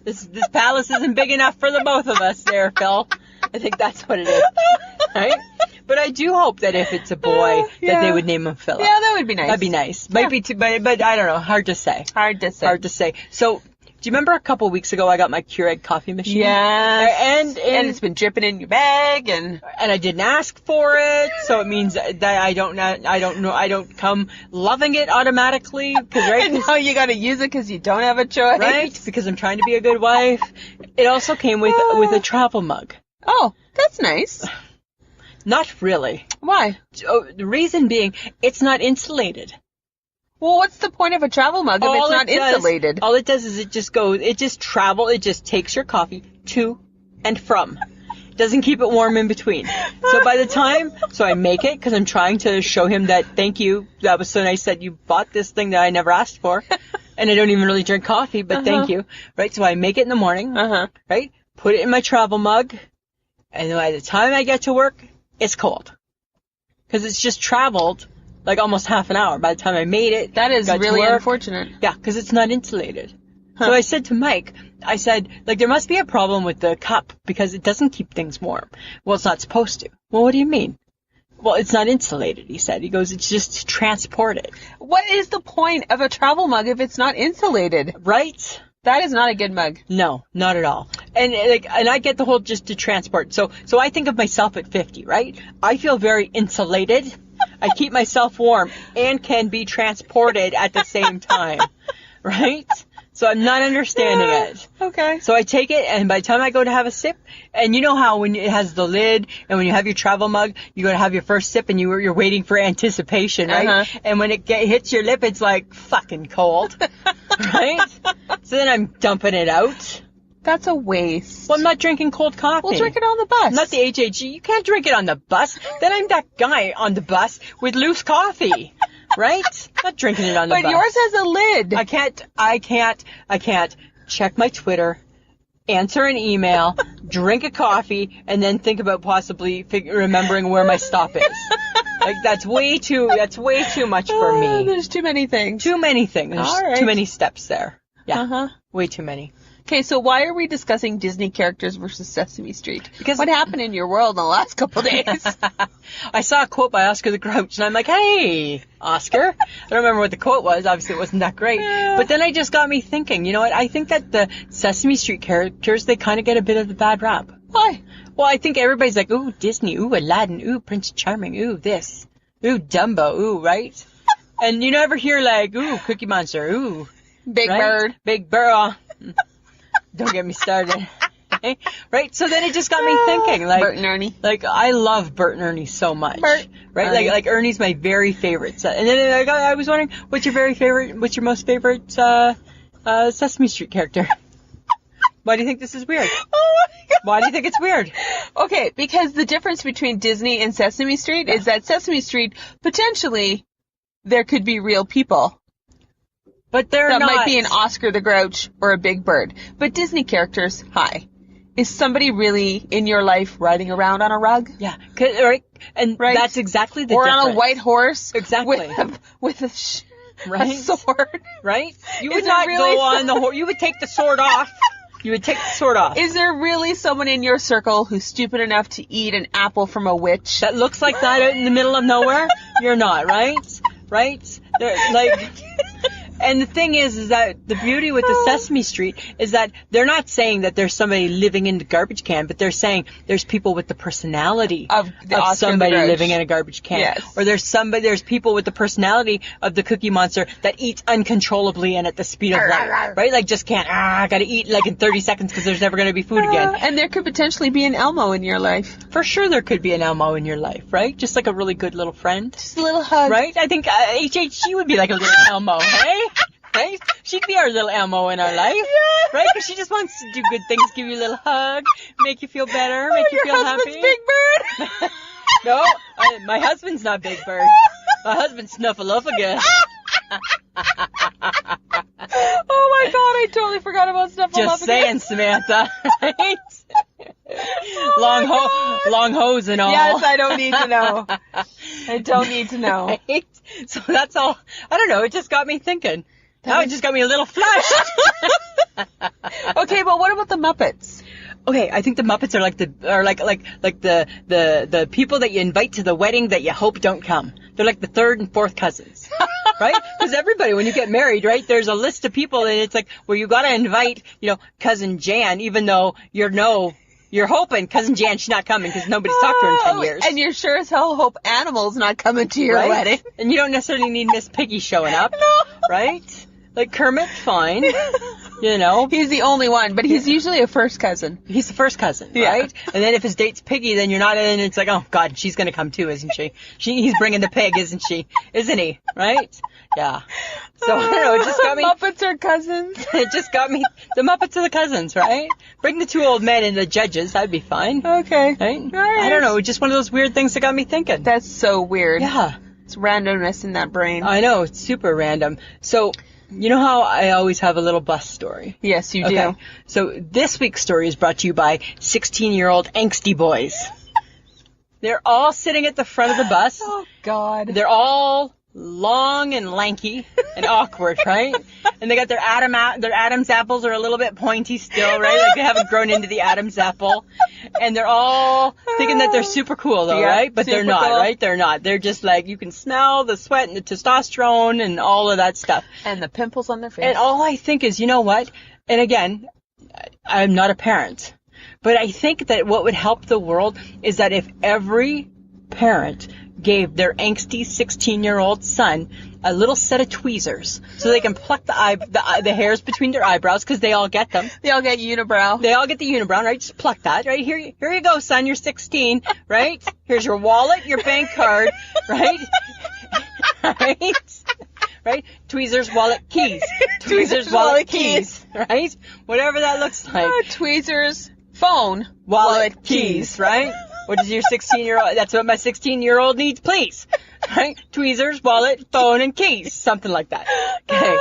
This palace isn't big enough for the both of us there, Phil. I think that's what it is. Right? But I do hope that if it's a boy, that they would name him Philip. Yeah, that would be nice. That'd be nice. Might be too, but I don't know. Hard to say. Hard to say. Hard to say. So Do you remember a couple weeks ago I got my Keurig coffee machine? Yeah. And it's been dripping in your bag, and I didn't ask for it, so it means that I don't come loving it automatically. And now you got to use it because you don't have a choice. Right? Because I'm trying to be a good wife. It also came with a travel mug. Oh, that's nice. Not really. Why? The reason being, it's not insulated. Well, what's the point of a travel mug if it's not insulated? All it does is it just takes your coffee to and from. It doesn't keep it warm in between. So I make it because I'm trying to show him that, thank you, that was so nice that you bought this thing that I never asked for. And I don't even really drink coffee, but thank you. Right? So I make it in the morning, right? Put it in my travel mug, and by the time I get to work, it's cold. Because it's just traveled like almost half an hour by the time I made it. That is really unfortunate. Yeah, because it's not insulated. So I said to Mike, there must be a problem with the cup because it doesn't keep things warm. Well, it's not supposed to. Well, what do you mean? Well, it's not insulated, he said. He goes, it's just transported. What is the point of a travel mug if it's not insulated? Right? That is not a good mug. No, not at all. And I get the whole just to transport. So I think of myself at 50, right? I feel very insulated. I keep myself warm and can be transported at the same time, right? So I'm not understanding it. Okay. So I take it, and by the time I go to have a sip, and you know how when it has the lid, and when you have your travel mug, you go to have your first sip, and you're waiting for anticipation, right? And when it hits your lip, it's like fucking cold, right? So then I'm dumping it out. That's a waste. Well, I'm not drinking cold coffee. We'll drink it on the bus. Not the HHG. You can't drink it on the bus. Then I'm that guy on the bus with loose coffee. Right? Not drinking it on the bus. But yours has a lid. I can't check my Twitter, answer an email, drink a coffee, and then think about possibly remembering where my stop is. Like, that's way too much for me. There's too many things. Too many things. There's All right. too many steps there. Yeah. Way too many. Okay, so why are we discussing Disney characters versus Sesame Street? Because what happened in your world in the last couple of days? I saw a quote by Oscar the Grouch, and I'm like, hey, Oscar. I don't remember what the quote was. Obviously, it wasn't that great. But then it just got me thinking, you know what? I think that the Sesame Street characters, they kind of get a bit of the bad rap. Why? Well, I think everybody's like, ooh, Disney, ooh, Aladdin, ooh, Prince Charming, ooh, this, ooh, Dumbo, ooh, right? And you never hear like, ooh, Cookie Monster, ooh. Big Bird. Big Bird. Don't get me started. Right? So then it just got me thinking, like, Bert and Ernie. Like, I love Bert and Ernie so much. Bert, right? Ernie. Like Ernie's my very favorite. And then I was wondering, what's your most favorite Sesame Street character? Why do you think this is weird? Oh my God. Why do you think it's weird? Okay, because the difference between Disney and Sesame Street is that Sesame Street, potentially, there could be real people. But they're that not. might be an Oscar the Grouch or a Big Bird. But Disney characters, hi. Is somebody really in your life riding around on a rug? Yeah. Right? And that's exactly the difference. Or on a white horse. Exactly. With a sword. Right? You would not go on the horse. You would take the sword off. You would take the sword off. Is there really someone in your circle who's stupid enough to eat an apple from a witch? That looks like that out in the middle of nowhere? You're not, right? Right? Like... And the thing is that the beauty with the Sesame Street is that they're not saying that there's somebody living in the garbage can, but they're saying there's people with the personality of somebody living in a garbage can. Yes. Or there's people with the personality of the Cookie Monster that eats uncontrollably and at the speed of light. Right? Like, just can't, gotta eat like in 30 seconds because there's never gonna be food again. And there could potentially be an Elmo in your life. For sure there could be an Elmo in your life, right? Just like a really good little friend. Just a little hug. Right? I think HHG would be like a little Elmo, hey? Right? She'd be our little Elmo in our life. Yeah. Right? Because she just wants to do good things, give you a little hug, make you feel better, make you feel happy. Your husband's Big Bird? No, my husband's not Big Bird. My husband's Snuffleupagus. Oh my God, I totally forgot about Snuffleupagus. Just saying, Samantha. Right? Long hose and all. Yes, I don't need to know. I don't need to know. Right? So that's all. I don't know. It just got me thinking. Now it just got me a little flushed. Okay, but what about the Muppets? Okay, I think the Muppets are like the people that you invite to the wedding that you hope don't come. They're like the third and fourth cousins. right? Because everybody, when you get married, right, there's a list of people, and it's like, well, you got to invite, cousin Jan, even though you're hoping cousin Jan, she's not coming because nobody's talked to her in 10 years. And you sure as hell hope Animal's not coming to your wedding. And you don't necessarily need Miss Piggy showing up, right? Like Kermit, fine. He's the only one, but he's usually a first cousin. He's the first cousin, right? And then if his date's Piggy, then you're not in. It's like, oh God, she's gonna come too, isn't she? He's bringing the pig, isn't she? Isn't he? Right? Yeah. So I don't know. It just got me. Muppets are cousins. It just got me. The Muppets are the cousins, right? Bring the two old men and the judges. That'd be fine. Okay. Right? I don't know. Just one of those weird things that got me thinking. That's so weird. Yeah. It's randomness in that brain. I know. It's super random. So. You know how I always have a little bus story? Yes, you do. So this week's story is brought to you by 16-year-old angsty boys. They're all sitting at the front of the bus. Oh, God. They're all long and lanky and awkward, right? And they got their Adam's apples are a little bit pointy still, right? Like they haven't grown into the Adam's apple. And they're all thinking that they're super cool, though, right? But they're not, right? They're not. They're just like, you can smell the sweat and the testosterone and all of that stuff. And the pimples on their face. And all I think is, you know what? And again, I'm not a parent. But I think that what would help the world is that if every parent gave their angsty 16-year-old son a little set of tweezers so they can pluck the hairs between their eyebrows, because they all get them. They all get unibrow. They all get the unibrow, right? Just pluck that, right? Here you go, son. You're 16, right? Here's your wallet, your bank card, right? Right? Tweezers, wallet, keys. Tweezers, wallet, keys. Right? Whatever that looks like. Tweezers, phone, wallet, keys, right? What does your 16-year-old... That's what my 16-year-old needs, please. Right? Tweezers, wallet, phone, and keys. Something like that. Okay.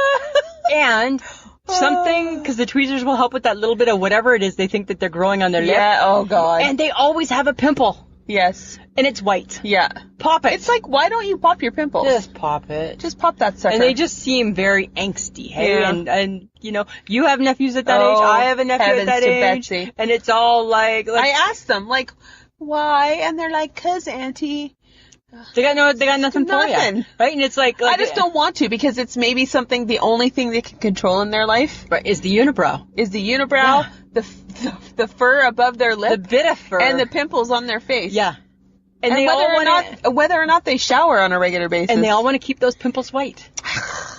And something... Because the tweezers will help with that little bit of whatever it is they think that they're growing on their lip. Yeah, oh, God. And they always have a pimple. Yes. And it's white. Yeah. Pop it. It's like, why don't you pop your pimples? Just pop it. Just pop that sucker. And they just seem very angsty, hey? Yeah. And you have nephews at that age. I have a nephew at that age. Betsy. And it's all like... I asked them, like... Why? And they're like, 'cause Auntie. They got nothing for you, right? And it's like I just don't want to, because it's maybe the only thing they can control in their life. Right, is the unibrow. Yeah. The fur above their lip. The bit of fur. And the pimples on their face. Yeah. And they whether or not they shower on a regular basis. And they all want to keep those pimples white.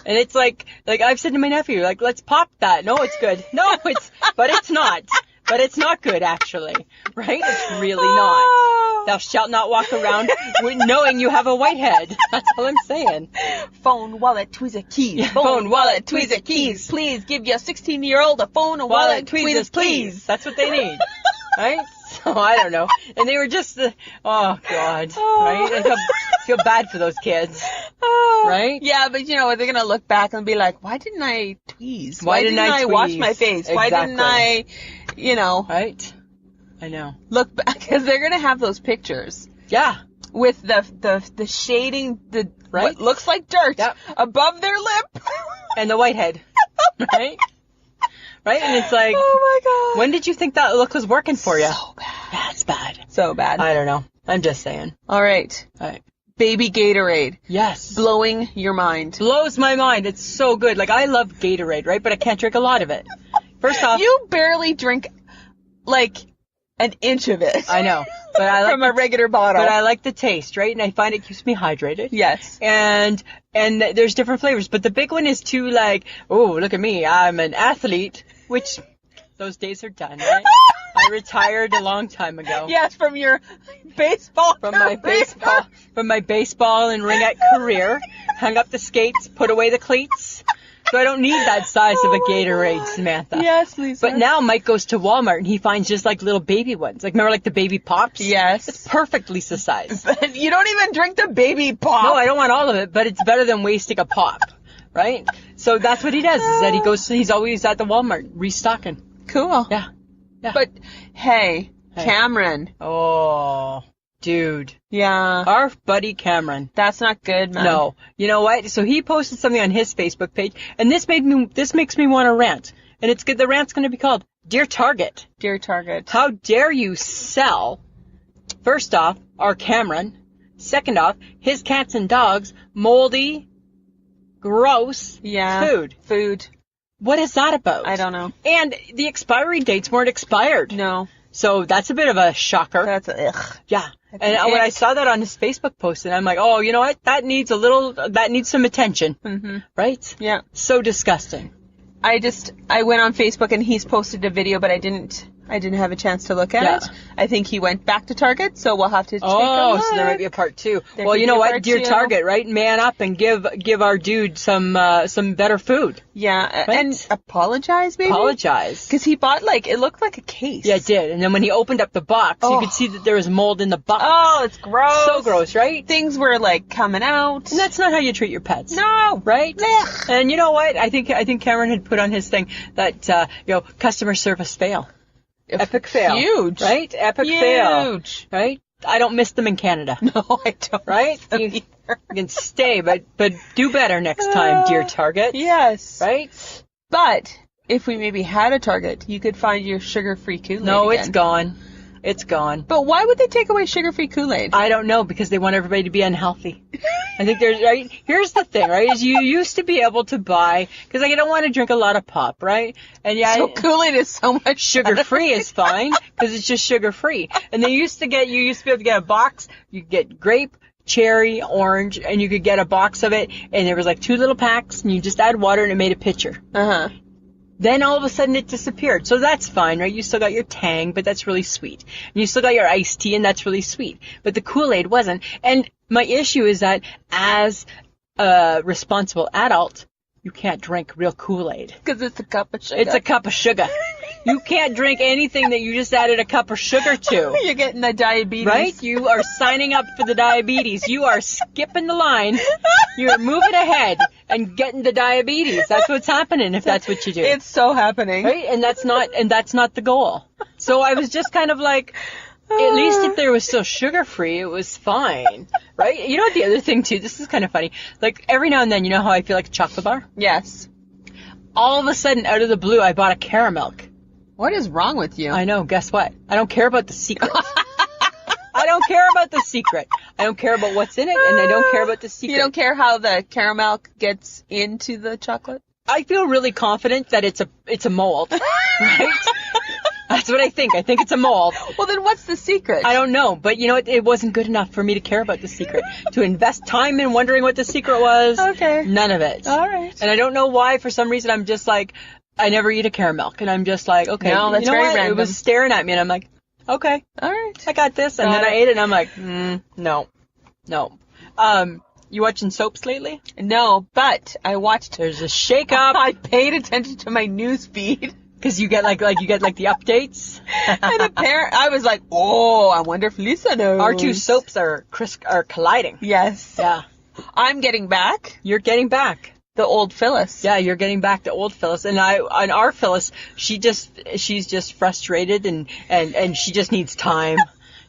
And it's like I've said to my nephew, like, let's pop that. No, it's good. No, but it's not. But it's not good, actually. Right? It's really not. Thou shalt not walk around knowing you have a white head. That's all I'm saying. Phone, wallet, tweezer, keys. Yeah, phone, wallet, tweezer, keys. Please give your 16-year-old a phone, a wallet, tweezers, please. That's what they need. Right? So, I don't know. And they were just, oh, God. Right? I feel bad for those kids. Right? Yeah, but they're going to look back and be like, why didn't I tweeze? Why didn't I wash my face? Exactly. Why didn't I, Right? I know. Look back, because they're going to have those pictures. Yeah. With the shading, what looks like dirt above their lip. And the white head. Right? Right? And it's like, oh my God. When did you think that look was working for you? So bad. Yeah, it's bad. So bad. I don't know. I'm just saying. All right. Baby Gatorade. Yes. Blowing your mind. Blows my mind. It's so good. Like, I love Gatorade, right? But I can't drink a lot of it. First off... You barely drink, like, an inch of it. I know. But I like from a regular bottle. But I like the taste, right? And I find it keeps me hydrated. Yes. And there's different flavors. But the big one is too, like, oh, look at me. I'm an athlete. Which, those days are done, right? I retired a long time ago. Yes, from your baseball From my baseball and ringette career. Hung up the skates, put away the cleats. So I don't need that size of a Gatorade, Samantha. Yes, Lisa. But now Mike goes to Walmart and he finds just like little baby ones. Like, remember like the baby pops? Yes. It's perfect Lisa size. But you don't even drink the baby pop. No, I don't want all of it, but it's better than wasting a pop. Right? So that's what he does, is that he's always at the Walmart restocking. Cool. Yeah. But, hey, Cameron. Oh, dude. Yeah. Our buddy Cameron. That's not good, man. No. You know what? So he posted something on his Facebook page, and this makes me want to rant. And it's good. The rant's going to be called, Dear Target. Dear Target. How dare you sell, first off, our Cameron. Second off, his cats and dogs, moldy gross Yeah. Food. What is that about? I don't know. And the expiry dates weren't expired. No. So that's a bit of a shocker. That's ugh. Yeah. And when I saw that on his Facebook post, and I'm like, oh, you know what? That needs some attention. Mm-hmm. Right? Yeah. So disgusting. I went on Facebook and he's posted a video, but I didn't have a chance to look at it. I think he went back to Target, so we'll have to take a look. So there might be a part 2. Well, you know what, dear Target, right? Man up and give our dude some better food. Yeah, right? And apologize, maybe? Apologize. Because he bought, it looked like a case. Yeah, it did. And then when he opened up the box, you could see that there was mold in the box. Oh, it's gross. So gross, right? Things were, coming out. And that's not how you treat your pets. No. Right? Ugh. And you know what? I think Cameron had put on his thing that, customer service fail. Epic fail. Huge. Right? Epic fail. Huge. Right? I don't miss them in Canada. No, I don't. Right? You can stay, but do better next time, dear Target. Yes. Right? But if we maybe had a Target, you could find your sugar-free Kool-Aid No, again. it's gone. It's gone. But why would they take away sugar-free Kool-Aid? I don't know, because they want everybody to be unhealthy. I think right? Here's the thing, right? Is you used to be able to buy, because I don't want to drink a lot of pop, right? And yeah, so Kool-Aid is so much sugar-free is fine, because it's just sugar-free. And you used to be able to get a box. You could get grape, cherry, orange, and you could get a box of it, and there was 2 little packs, and you just add water, and it made a pitcher. Uh-huh. Then all of a sudden it disappeared. So that's fine, right? You still got your Tang, but that's really sweet. And you still got your iced tea, and that's really sweet. But the Kool-Aid wasn't. And my issue is that as a responsible adult, you can't drink real Kool-Aid. Because it's a cup of sugar. It's a cup of sugar. You can't drink anything that you just added a cup of sugar to. You're getting the diabetes. Right? You are signing up for the diabetes. You are skipping the line. You're moving ahead and getting the diabetes. That's what's happening if that's what you do. It's so happening. Right? And that's not the goal. So I was just kind of like, at least if there was still sugar-free, it was fine. Right? You know what the other thing, too? This is kind of funny. Every now and then, you know how I feel like a chocolate bar? Yes. All of a sudden, out of the blue, I bought a caramel. What is wrong with you? I know. Guess what? I don't care about the secret. I don't care about the secret. I don't care about what's in it, and I don't care about the secret. You don't care how the caramel gets into the chocolate? I feel really confident that it's a mold. Right? That's what I think. I think it's a mold. Well, then what's the secret? I don't know. But you know what? It wasn't good enough for me to care about the secret. To invest time in wondering what the secret was. Okay. None of it. All right. And I don't know why. For some reason, I'm just like, I never eat a caramel. And I'm just like, okay. No, that's you know very what? random. It was staring at me, and I'm like, okay. All right. I got this. And then I ate it, and I'm like, no. You watching soaps lately? No, but I watched. There's a shake-up. I paid attention to my news feed. Because you get the updates. And I was like, oh, I wonder if Lisa knows. Our two soaps are colliding. Yes. Yeah. I'm getting back. You're getting back. The old Phyllis. Yeah, you're getting back to old Phyllis. And our Phyllis, she's just frustrated and she just needs time.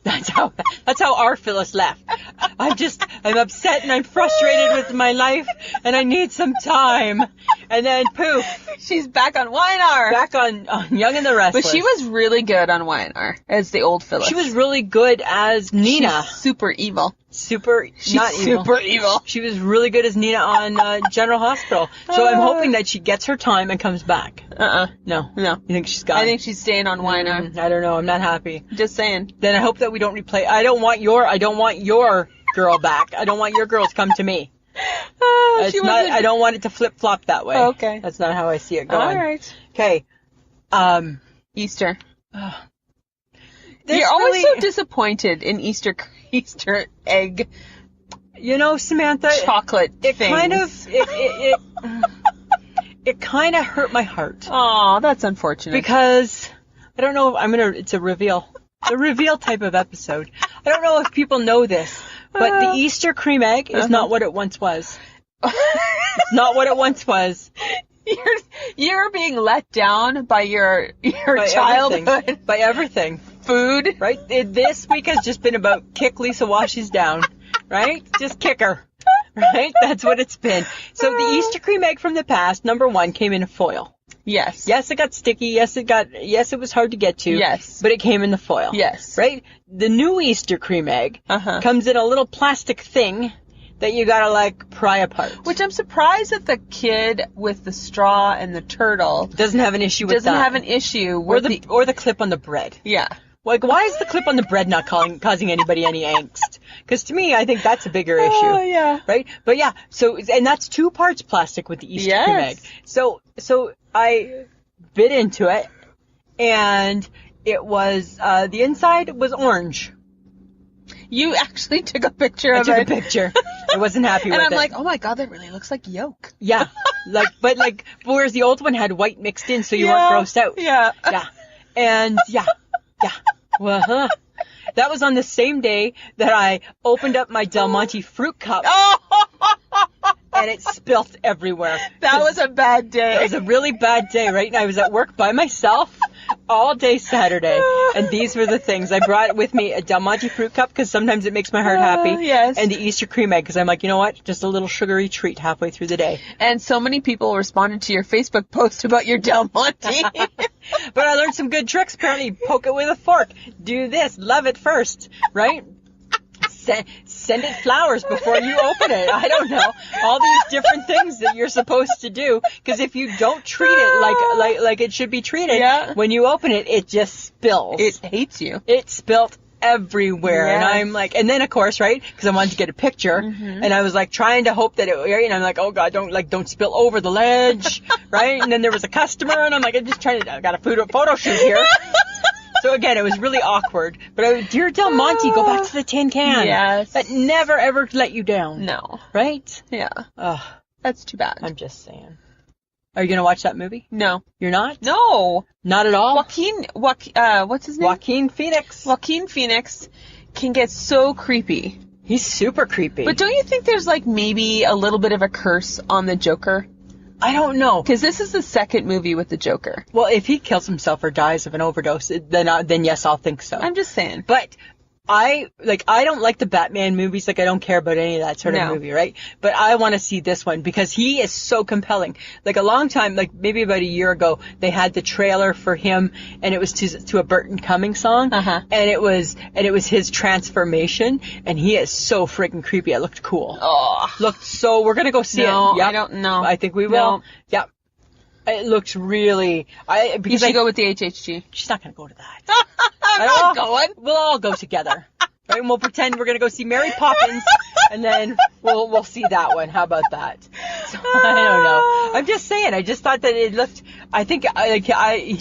That's how our Phyllis left. I'm upset and I'm frustrated with my life and I need some time. And then poof. She's back on Y&R. Back on Young and the Restless. But she was really good on Y&R as the old Phyllis. She was really good as Nina. She's super evil. Not evil. Super evil. She was really good as Nina on General Hospital. So I'm hoping that she gets her time and comes back. No. You think she's gone? I think she's staying on Y&R. I don't know. I'm not happy. Just saying. Then I hope that we don't replay. I don't want your girl back. I don't want your girl to come to me. I don't want it to flip-flop that way. Okay. That's not how I see it going. All right. Okay. Easter. You're always so disappointed in Easter egg. You know, Samantha, chocolate it things. It kind of hurt my heart. Oh, that's unfortunate. Because I don't know if it's a reveal. It's a reveal type of episode. I don't know if people know this, but the Easter cream egg is not what it once was. It's not what it once was. You're being let down by your childhood. By everything. Food. Right? This week has just been about kick Lisa Washies down. Right? Just kick her. Right? That's what it's been. So the Easter cream egg from the past, number 1, came in a foil. Yes. Yes, it got sticky. Yes, it was hard to get to. Yes. But it came in the foil. Yes. Right? The new Easter cream egg comes in a little plastic thing that you gotta like pry apart. Which I'm surprised that the kid with the straw and the turtle doesn't have an issue with doesn't that. have an issue with or the clip on the bread. Yeah. Like, why is the clip on the bread not causing anybody any angst? Because to me, I think that's a bigger issue. Oh, yeah. Right? But yeah, and that's 2 parts plastic with the Easter cream egg. So I bit into it, and it was, the inside was orange. You actually took a picture of it. I took a picture. I wasn't happy with it. And I'm like, oh my God, that really looks like yolk. Yeah. But whereas the old one had white mixed in, so you weren't grossed out. Yeah. Yeah. And yeah. Well, that was on the same day that I opened up my Del Monte fruit cup. And it spilt everywhere. That was a bad day. It was a really bad day, right? And I was at work by myself all day Saturday. And these were the things. I brought with me a Del Monte fruit cup because sometimes it makes my heart happy. Yes. And the Easter cream egg because I'm like, you know what? Just a little sugary treat halfway through the day. And so many people responded to your Facebook post about your Del Monte. But I learned some good tricks. Apparently, poke it with a fork. Do this. Love it first. Right? Send it flowers before you open it. I don't know. All these different things that you're supposed to do. Because if you don't treat it like it should be treated, when you open it, it just spills. It hates you. It spilt everywhere. Yes. And I'm like, and then of course, right? Because I wanted to get a picture. And I was like trying to hope that it, and I'm like, oh God, don't spill over the ledge. Right? And then there was a customer and I'm like, I got a photo shoot here. So again, it was really awkward. But dear Del Monte, go back to the tin can. Yes. That never ever let you down. No. Right? Yeah. Ugh. That's too bad. I'm just saying. Are you going to watch that movie? No. You're not? No. Not at all? what's his name? Joaquin Phoenix. Joaquin Phoenix can get so creepy. He's super creepy. But don't you think there's like maybe a little bit of a curse on the Joker? I don't know. Because this is the second movie with the Joker. Well, if he kills himself or dies of an overdose, then yes, I'll think so. I'm just saying. But I don't like the Batman movies. Like, I don't care about any of that sort of movie, right? But I want to see this one because he is so compelling. Like, a long time, like maybe about a year ago, they had the trailer for him, and it was to a Burton Cummings song, and it was his transformation, and he is so freaking creepy. It looked cool. Oh, We're gonna go see it. Yep. I don't know. I think we will. No. Yeah. It looks really. You should go with the HHG. She's not going to go to that. I'm not going. We'll all go together, right? And we'll pretend we're going to go see Mary Poppins, and then we'll see that one. How about that? So, I don't know. I'm just saying. I just thought that it looked. I think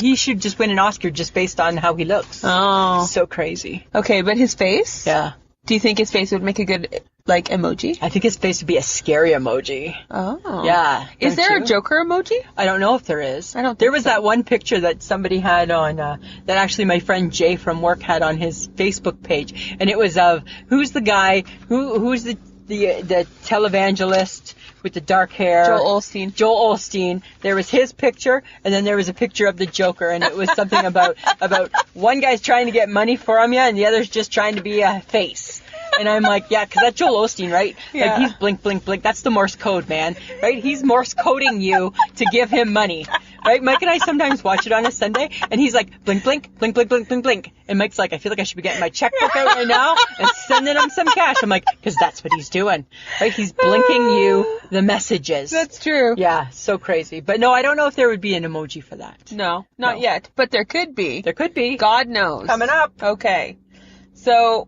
he should just win an Oscar just based on how he looks. Oh, so crazy. Okay, but his face? Yeah. Do you think his face would make a good emoji? I think his face would be a scary emoji. Oh. Yeah. Is there a Joker emoji? I don't know if there is. I don't think There was so. that one picture that somebody had on, that actually my friend Jay from work had on his Facebook page. And it was of, who's the guy, who's the televangelist with the dark hair? Joel Osteen. There was his picture, and then there was a picture of the Joker, and it was something about one guy's trying to get money from you, and the other's just trying to be a face. And I'm like, yeah, because that's Joel Osteen, right? Yeah. Like, he's blink, blink, blink. That's the Morse code, man. Right? He's Morse coding you to give him money. Right? Mike and I sometimes watch it on a Sunday, and he's like, blink, blink, blink, blink, blink, blink, blink. And Mike's like, I feel like I should be getting my checkbook out right now and sending him some cash. I'm like, because that's what he's doing. Right? He's blinking you the messages. That's true. Yeah, so crazy. But no, I don't know if there would be an emoji for that. No, not yet. But there could be. There could be. God knows. Coming up. Okay. So,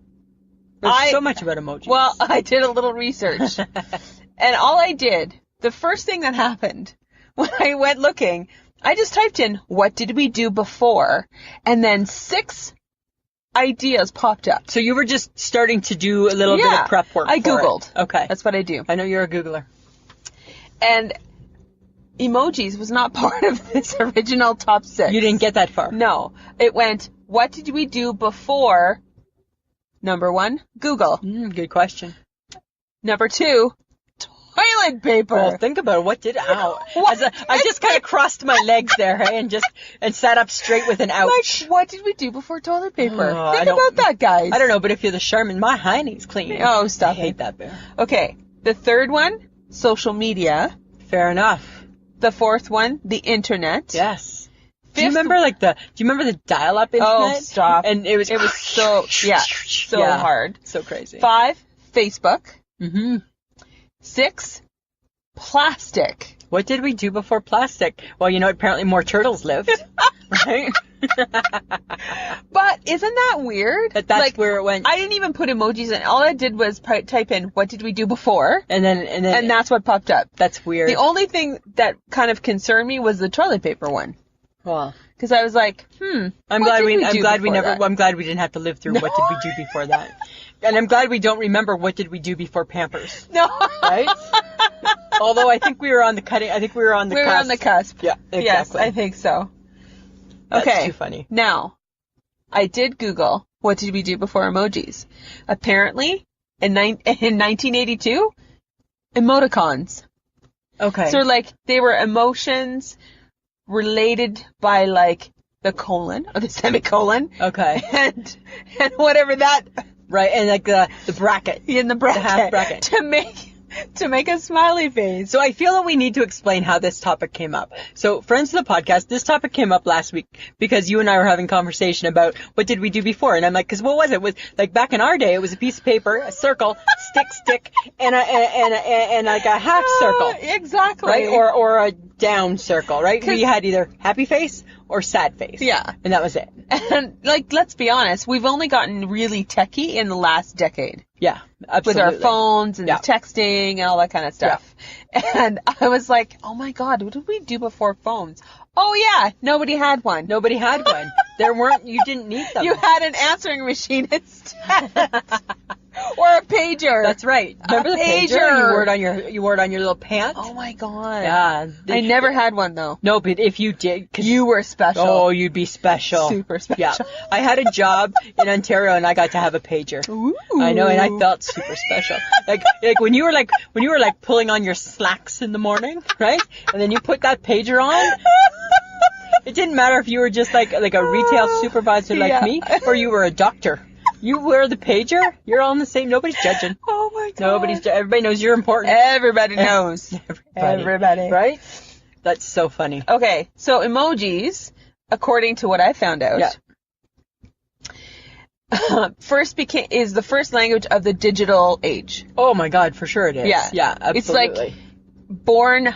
There's so much about emojis. Well, I did a little research. And all I did, the first thing that happened when I went looking, I just typed in, what did we do before? And then 6 ideas popped up. So you were just starting to do a little bit of prep work. I Googled. Okay. That's what I do. I know you're a Googler. And emojis was not part of this original top 6. You didn't get that far. No. It went, what did we do before? Number 1, Google. Good question. Number 2, toilet paper. Well, think about it. What did I just kind of crossed my legs there, right, and sat up straight with an ouch. Like, what did we do before toilet paper? Oh, Think about that, guys. I don't know, but if you're the Sherman, my hiney's clean. Oh, stop I hate that bear. Okay, the third one, social media. Fair enough. The 4th one, the internet. Yes. Do you remember the dial-up internet? Oh, stop. And it was so hard. So crazy. 5, Facebook. Mm-hmm. 6, plastic. What did we do before plastic? Well, apparently more turtles lived, right? But isn't that weird? That's where it went. I didn't even put emojis in. All I did was type in, what did we do before? And then that's what popped up. That's weird. The only thing that kind of concerned me was the toilet paper one. Well, because I was like, I'm glad we didn't have to live through what did we do before that. And I'm glad we don't remember what did we do before Pampers. No. Right? Although I think we were on the cusp. We were on the cusp. Yeah, exactly. Yes, I think so. That's okay. too funny. Now, I did Google, what did we do before emojis? Apparently, in 1982, emoticons. Okay. So, they were emotions related by, the colon, or the semicolon. Okay. And whatever that... Right, and the bracket. In the bracket. The half bracket. To make a smiley face. So I feel that we need to explain how this topic came up. So friends of the podcast, this topic came up last week because you and I were having conversation about what did we do before. And I'm like, because what was it? It was back in our day, it was a piece of paper, a circle, stick, and a half circle. Exactly. Right? Or a down circle, right? We had either happy face or sad face. Yeah. And that was it. And, let's be honest, we've only gotten really techie in the last decade. Yeah, absolutely. With our phones and texting and all that kind of stuff. Yeah. And I was like, oh my God, what did we do before phones? Oh yeah, nobody had one. Nobody had one. You didn't need them. You had an answering machine instead. Or a pager. That's right. Remember the pager? You wore it on your little pants? Oh my God. Yeah. I never had one though. No, but if you did, you were special. Oh, you'd be special. Super special. Yeah. I had a job in Ontario and I got to have a pager. Ooh. I know, and I felt super special. Like when you were pulling on your slacks in the morning, right? And then you put that pager on. It didn't matter if you were just like a retail supervisor like me or you were a doctor. You wear the pager, you're all in the same. Nobody's judging. Oh my God. Everybody knows you're important. Everybody knows. Everybody. Right? That's so funny. Okay, so emojis, according to what I found out, is the first language of the digital age. Oh my God, for sure it is. Yeah. Yeah, absolutely. It's like born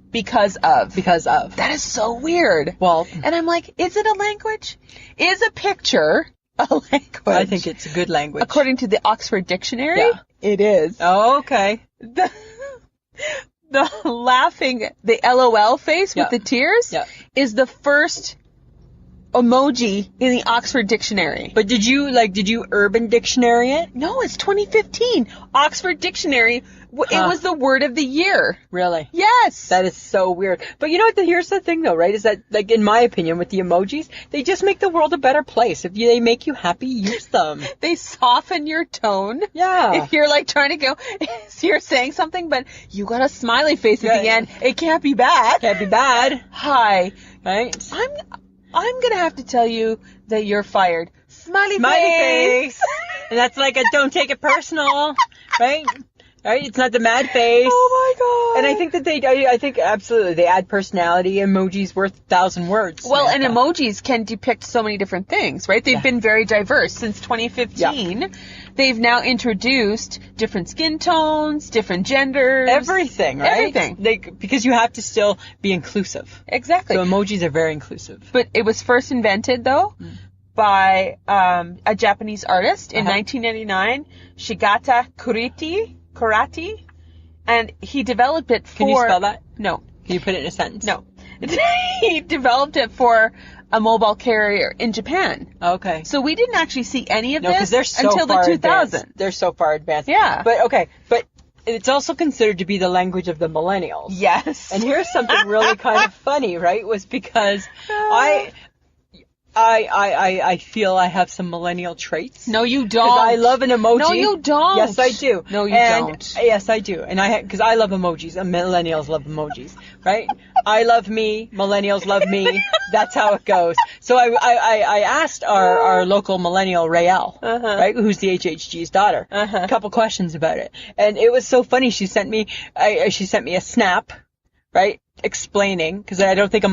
because of. Because of. That is so weird. Well. And I'm like, is it a language? Is a picture a language? I think it's a good language. According to the Oxford Dictionary, it is. Oh, okay. The laughing, the LOL face with the tears is the first emoji in the Oxford Dictionary. But did you Urban Dictionary it? No, it's 2015. Oxford Dictionary, it was the word of the year. Really? Yes. That is so weird. But you know what, here's the thing though, right, is that, in my opinion, with the emojis, they just make the world a better place. If they make you happy, use them. They soften your tone. Yeah. If you're trying to go, you're saying something, but you got a smiley face at the end, it can't be bad. Can't be bad. Hi. Right? I'm going to have to tell you that you're fired. Smiley face. And that's a don't take it personal, right? Right? It's not the mad face. Oh my God. And I think that I think absolutely they add personality. Emojis worth 1,000 words. Well, and emojis can depict so many different things, right? They've been very diverse since 2015. Yeah. They've now introduced different skin tones, different genders. Everything, right? Everything. Because you have to still be inclusive. Exactly. So emojis are very inclusive. But it was first invented, though, by a Japanese artist in 1999, Shigata Kurati, and he developed it for... Can you spell that? No. Can you put it in a sentence? No. He developed it for a mobile carrier in Japan. Okay. So we didn't actually see any of this until the 2000s. They're so far advanced. Yeah. But it's also considered to be the language of the millennials. Yes. And here's something really kind of funny, right? Was because I feel I have some millennial traits. No, you don't. Because I love an emoji. No, you don't. Yes, I do. No, you don't. Yes, I do. And because I love emojis, and millennials love emojis, right? I love me. Millennials love me. That's how it goes. So I asked our local millennial Rael, right, who's the HHG's daughter, a couple questions about it, and it was so funny. She sent me a snap, right? explaining, because I don't think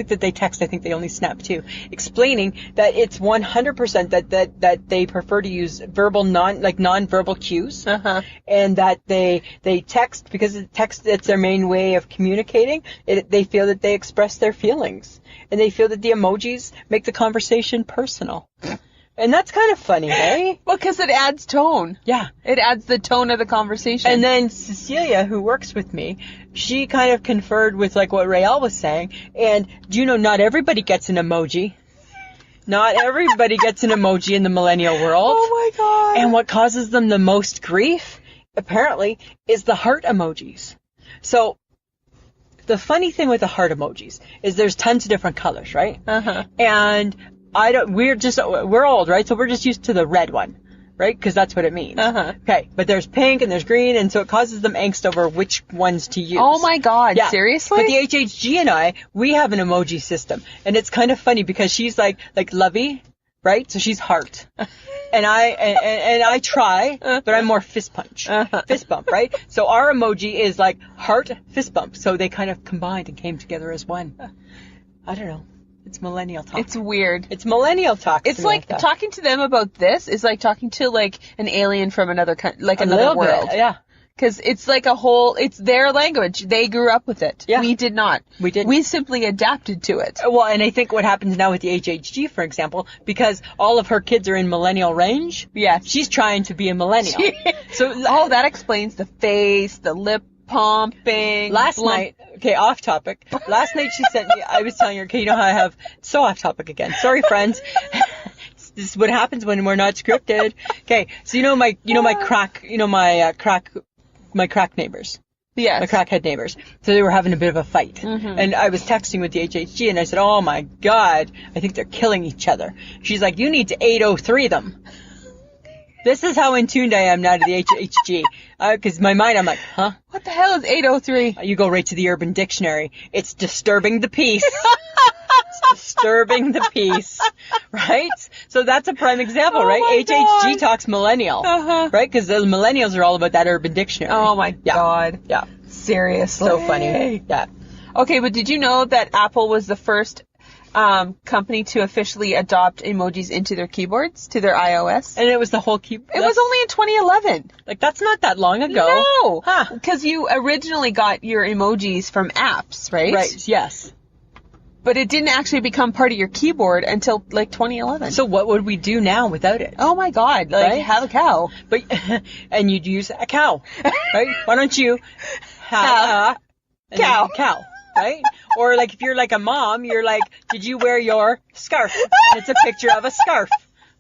that they text, I think they only snap too, explaining that it's 100% that they prefer to use non-verbal cues, and that they text because it's their main way of communicating. They feel that they express their feelings, and they feel that the emojis make the conversation personal. And that's kind of funny, hey? Well, because it adds tone. Yeah. It adds the tone of the conversation. And then Cecilia, who works with me, she kind of conferred with like what Rael was saying. And do you know, not everybody gets an emoji. Not everybody gets an emoji in the millennial world. Oh my God. And what causes them the most grief, apparently, is the heart emojis. So, the funny thing with the heart emojis is there's tons of different colors, right? And we're old, right? So we're just used to the red one, right? Because that's what it means. Okay, but there's pink and there's green, and so it causes them angst over which ones to use. Oh my God, yeah. Seriously? But the HHG and I, we have an emoji system, and it's kind of funny because she's like lovey, right? So she's heart. And I try, but I'm more fist punch. Fist bump, right? So our emoji is like heart, fist bump. So they kind of combined and came together as one. I don't know. It's millennial talk. It's weird. It's millennial talk. It's like talking to them about this is like talking to like an alien from another another world. Bit, yeah. Because it's like it's their language. They grew up with it. Yeah. We did not. We didn't. We simply adapted to it. Well, and I think what happens now with the HHG, for example, because all of her kids are in millennial range. Yeah. She's trying to be a millennial. So that explains the face, the lip pumping. Last night, okay, off topic. Last night she sent me, I was telling her, okay, you know how I have, so off topic again. Sorry, friends. This is what happens when we're not scripted. Okay, so my crack neighbors. Yes. My crackhead neighbors. So they were having a bit of a fight. And I was texting with the HHG and I said, oh my God, I think they're killing each other. She's like, you need to 803 them. This is how in tuned I am now to the HHG. Because my mind, I'm like, huh? What the hell is 803? You go right to the Urban Dictionary. It's disturbing the peace. It's disturbing the peace. Right? So that's a prime example, right? HHG talks millennial. Right? Because the millennials are all about that Urban Dictionary. Oh my God. Yeah. Seriously. So funny. Yeah. Okay, but did you know that Apple was the first company to officially adopt emojis into their keyboards, to their iOS? And it was the whole keyboard? It was only in 2011. Like, that's not that long ago. No. Because you originally got your emojis from apps, right? Right, yes. But it didn't actually become part of your keyboard until, like, 2011. So what would we do now without it? Oh, my God. Like, right? have a cow. But and you'd use a cow, right? Why don't you have a cow? Right? Or like if you're like a mom, you're like, did you wear your scarf? And it's a picture of a scarf.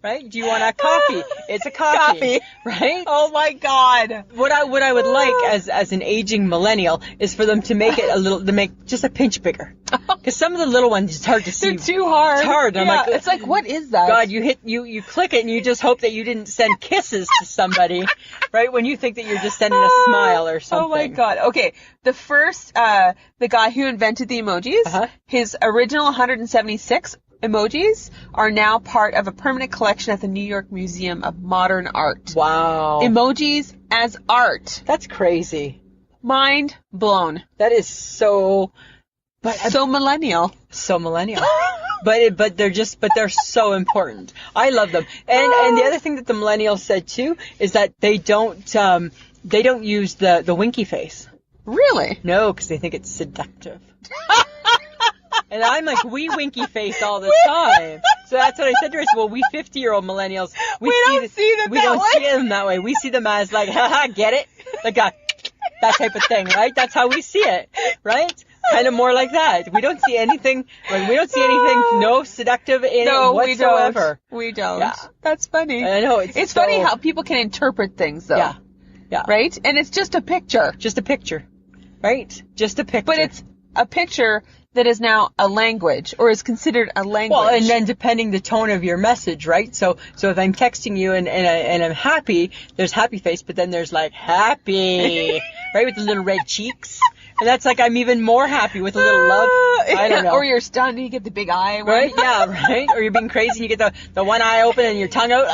Right? Do you want a coffee? It's a coffee. Right? Oh my God. What I would like as an aging millennial is for them to make it to make just a pinch bigger. Because some of the little ones, it's hard to see. They're too hard. It's hard. I'm like, it's like, what is that? God, you click it and you just hope that you didn't send kisses to somebody, right? When you think that you're just sending a smile or something. Oh my God. Okay. The first, the guy who invented the emojis, his original 176 emojis are now part of a permanent collection at the New York Museum of Modern Art. Wow. Emojis as art. That's crazy. Mind blown. That is so millennial. So millennial. But they're so important. I love them. And the other thing that the millennials said too is that they don't use the winky face. Really? No, because they think it's seductive. And I'm like, we winky face all the time. So that's what I said to her. I said, well, we 50-year-old millennials, we don't see them that way. We see them as like, haha, get it? Like that type of thing, right? That's how we see it, right? Kind of more like that. We don't see anything, no seductive in it whatsoever. We don't. Yeah. That's funny. I know. It's funny how people can interpret things, though. Yeah. Yeah. Right? And it's just a picture. Just a picture. Right? Just a picture. But it's a picture that is now a language, or is considered a language. Well, and then depending the tone of your message, right? So if I'm texting you and I'm happy, there's happy face, but then there's like happy, right, with the little red cheeks. And that's like I'm even more happy with a little love. I don't know. Or you're stunned and you get the big eye. Right? Yeah, right? Or you're being crazy and you get the one eye open and your tongue out.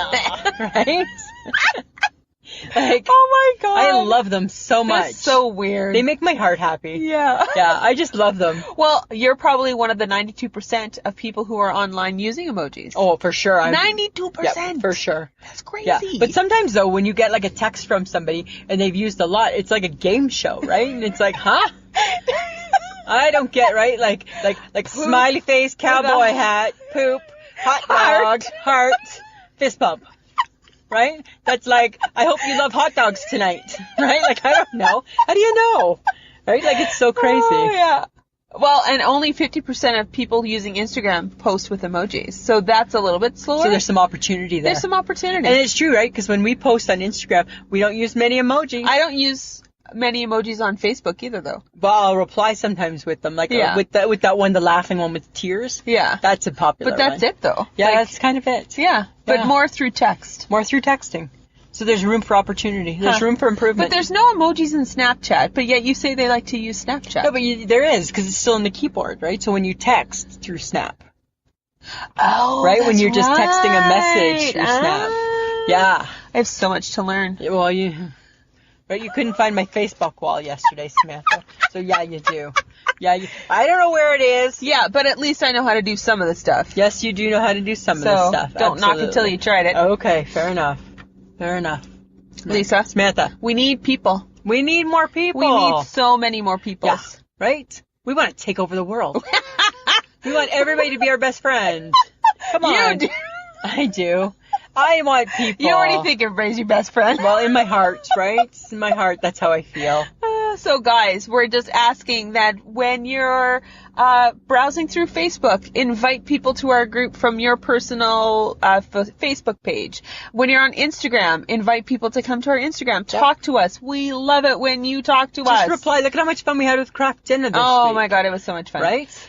Right? Like, oh my god. I love them so much. That's so weird. They make my heart happy. Yeah. Yeah, I just love them. Well, you're probably one of the 92% of people who are online using emojis. Oh, for sure. 92%. Yeah, for sure. That's crazy. Yeah. But sometimes, though, when you get like a text from somebody and they've used a lot, it's like a game show, right? And it's like, huh? I don't get, right? Like smiley face, cowboy hat, poop, hot dog, heart, fist bump. Right? That's like, I hope you love hot dogs tonight. Right? Like, I don't know. How do you know? Right? Like, it's so crazy. Oh, yeah. Well, and only 50% of people using Instagram post with emojis. So that's a little bit slower. So there's some opportunity there. There's some opportunity. And it's true, right? Because when we post on Instagram, we don't use many emojis. I don't use many emojis on Facebook either, though. But I'll reply sometimes with them. Like, with that one, the laughing one with tears. Yeah. That's a popular But that's one. it, though. Yeah, Like, that's kind of it. Yeah. But Yeah. more through text. More through texting. So there's room for opportunity. There's room for improvement. But there's no emojis in Snapchat, but yet you say they like to use Snapchat. No, but there is, because it's still in the keyboard, right? So when you text through Snap. Oh, Right? When that's you're just texting a message through Snap. Yeah. I have so much to learn. Well, But you couldn't find my Facebook wall yesterday, Samantha. So yeah, you do. Yeah, I don't know where it is. Yeah, but at least I know how to do some of the stuff. Yes, you do know how to do some of So this stuff. don't knock it till you tried it. Okay, fair enough. Fair enough. Lisa, Samantha, we need people. we need more people. We need so many more people. Yeah, right? We want to take over the world. We want everybody to be our best friend. Come on. You do. I do. I want people. You already think everybody's your best friend. Well, in my heart, right? In my heart, that's how I feel. So guys, we're just asking that when you're browsing through Facebook, invite people to our group from your personal Facebook page. When you're on Instagram, invite people to come to our Instagram. Talk to us. We love it when you talk to us. Just reply. Look at how much fun we had with craft dinner this week. Oh my god, it was so much fun. Right?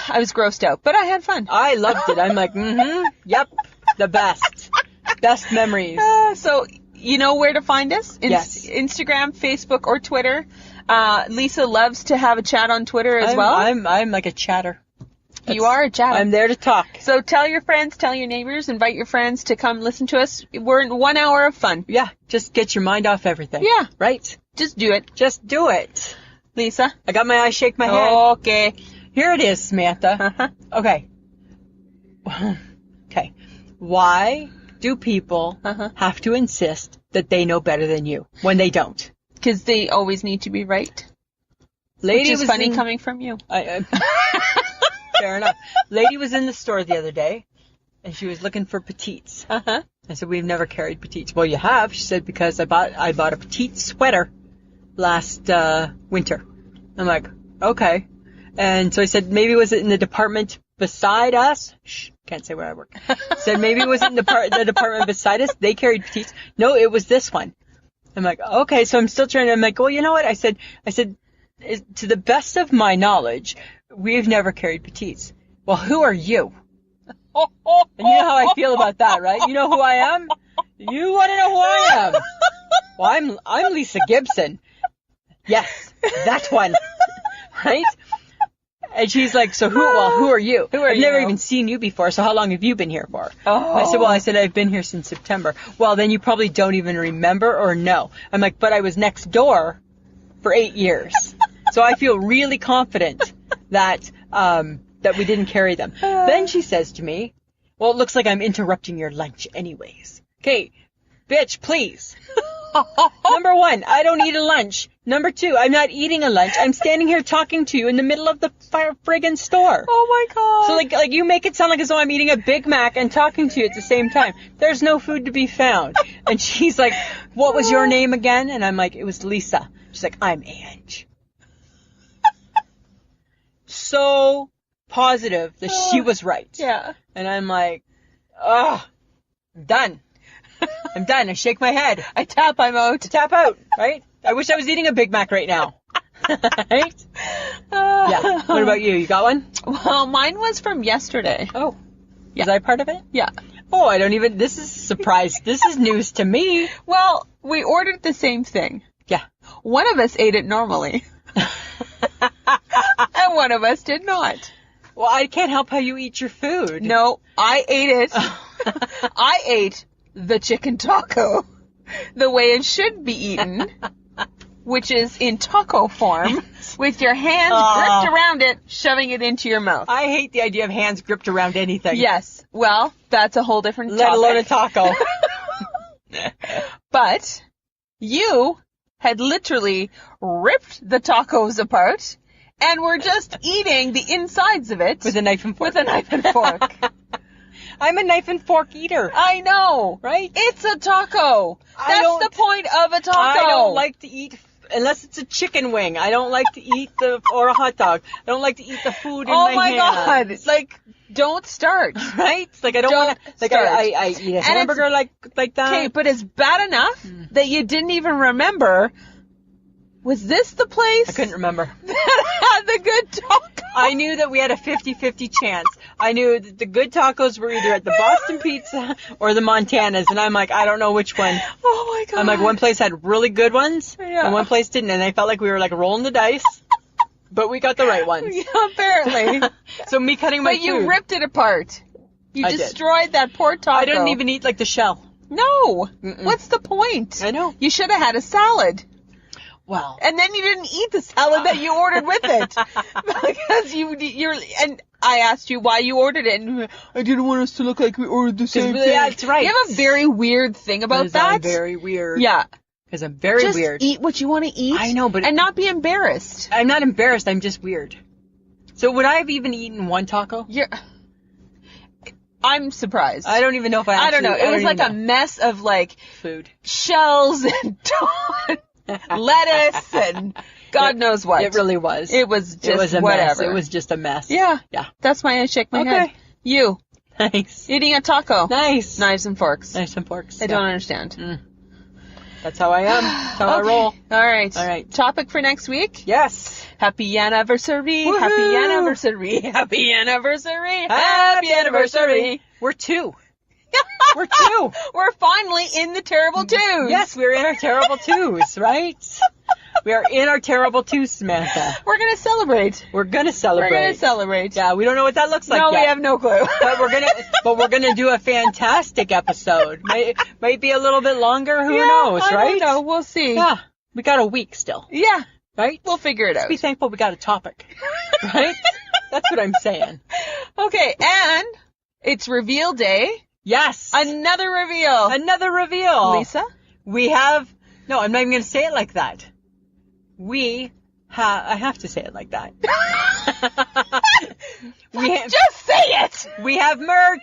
I was grossed out, but I had fun. I loved it. I'm like, yep, the best. Best memories. So, you know where to find us? Yes. Instagram, Facebook, or Twitter. Lisa loves to have a chat on Twitter as well. I'm like a chatter. You are a chatter. I'm there to talk. So tell your friends, tell your neighbors, invite your friends to come listen to us. We're in 1 hour of fun. Yeah, just get your mind off everything. Yeah. Right? Just do it. Just do it. Lisa? I got my eyes, shake my head. Okay. Here it is, Samantha. Okay. Okay. Why do people have to insist that they know better than you when they don't? Because they always need to be right. Lady Which is was funny coming from you. Fair enough. Lady was in the store the other day, and she was looking for petites. I said, we've never carried petites. Well, you have, she said, because I bought a petite sweater last winter. I'm like, okay. And so I said, maybe was it in the department beside us? Shh, can't say where I work. Said maybe it was in the department beside us. They carried petites. No, it was this one. I'm like, okay. So I'm still trying to, I'm like, well, you know what? I said, to the best of my knowledge, we've never carried petites. Well, who are you? And you know how I feel about that, right? You know who I am? You want to know who I am? Well, I'm Lisa Gibson. Yes, that one. Right? And she's like, so who are you? I've never even seen you before, so how long have you been here for? I said, I've been here since September. Well, then you probably don't even remember or know. I'm like, but I was next door for 8 years. So I feel really confident that we didn't carry them. Then she says to me, well, it looks like I'm interrupting your lunch anyways. Okay, bitch, please. Number one, I don't eat a lunch. Number two, I'm not eating a lunch. I'm standing here talking to you in the middle of the friggin' store. Oh my god. So like you make it sound like as though I'm eating a Big Mac and talking to you at the same time. There's no food to be found. And she's like, what was your name again? And I'm like, it was Lisa. She's like, I'm Ange. So positive that she was right. Yeah. And I'm like, done. I'm done. I shake my head. I tap, I'm out. Tap out, right? I wish I was eating a Big Mac right now. Right? Yeah. What about you? You got one? Well, mine was from yesterday. Oh. Was I part of it? Yeah. Oh, this is a surprise. This is news to me. Well, we ordered the same thing. Yeah. One of us ate it normally. And one of us did not. Well, I can't help how you eat your food. No, I ate it. I ate the chicken taco. the way it should be eaten, which is in taco form, with your hands gripped around it, shoving it into your mouth. I hate the idea of hands gripped around anything. Yes. Well, that's a whole different topic. Let alone a taco. But you had literally ripped the tacos apart and were just eating the insides of it. With a knife and fork. With a knife and fork. I'm a knife and fork eater. I know. Right? It's a taco. That's the point of a taco. I don't like to eat, unless it's a chicken wing. I don't like to eat or a hot dog. I don't like to eat the food in my hand. Oh my God. Like, don't start. Right? Like, I don't want to, like, I eat a hamburger like that. Okay, but it's bad enough that you didn't even remember. Was this the place? I couldn't remember. That had the good taco? I knew that we had a 50-50 chance. I knew that the good tacos were either at the Boston Pizza or the Montana's, and I'm like, I don't know which one. Oh my God. I'm like, one place had really good ones, Yeah. and one place didn't, and I felt like we were like rolling the dice, but we got the right ones. Yeah, apparently. So me cutting my But you food. ripped it apart. You I did. destroyed that poor taco. I didn't even eat like the shell. No. Mm-mm. What's the point? I know. You should have had a salad. Well. And then you didn't eat the salad that you ordered with it. Because you're, and I asked you why you ordered it, and I didn't want us to look like we ordered the same thing. Yeah, that's right. You have a very weird thing about that. I'm very weird. Yeah. Because I'm very Just weird. eat what you want to eat. I know, but and not be embarrassed. I'm not embarrassed. I'm just weird. So would I have even eaten one taco? I'm surprised. I don't even know if I don't know. It was like a mess of like food, shells and lettuce and God knows what. It really was. It was just it was a whatever. Mess. It was just a mess. Yeah. Yeah. That's why I shake my head. You. Nice. Eating a taco. Nice. Knives and forks. Knives and forks. I don't understand. That's how I am. That's how I roll. All right. All right. Topic for next week? Yes. Happy anniversary. Woohoo! Happy anniversary. Happy anniversary. Happy anniversary. We're 2. We're 2. We're finally in the terrible twos. Yes, we're in our terrible 2s, right? We are in our terrible 2s, Samantha. We're going to celebrate. We're going to celebrate. We're going to celebrate. Yeah, we don't know what that looks like No, yet. we have no clue. But we're gonna do a fantastic episode. Might be a little bit longer. Who knows, I right? don't know. We'll see. Yeah, we got a week still. Yeah, Right? we'll figure it Just out. be thankful we got a topic. Right? That's what I'm saying. Okay, and it's reveal day. Yes. Another reveal. Another reveal. Lisa? We have. No, I'm not even gonna say it like that. I have to say it like that. Just say it. We have merch.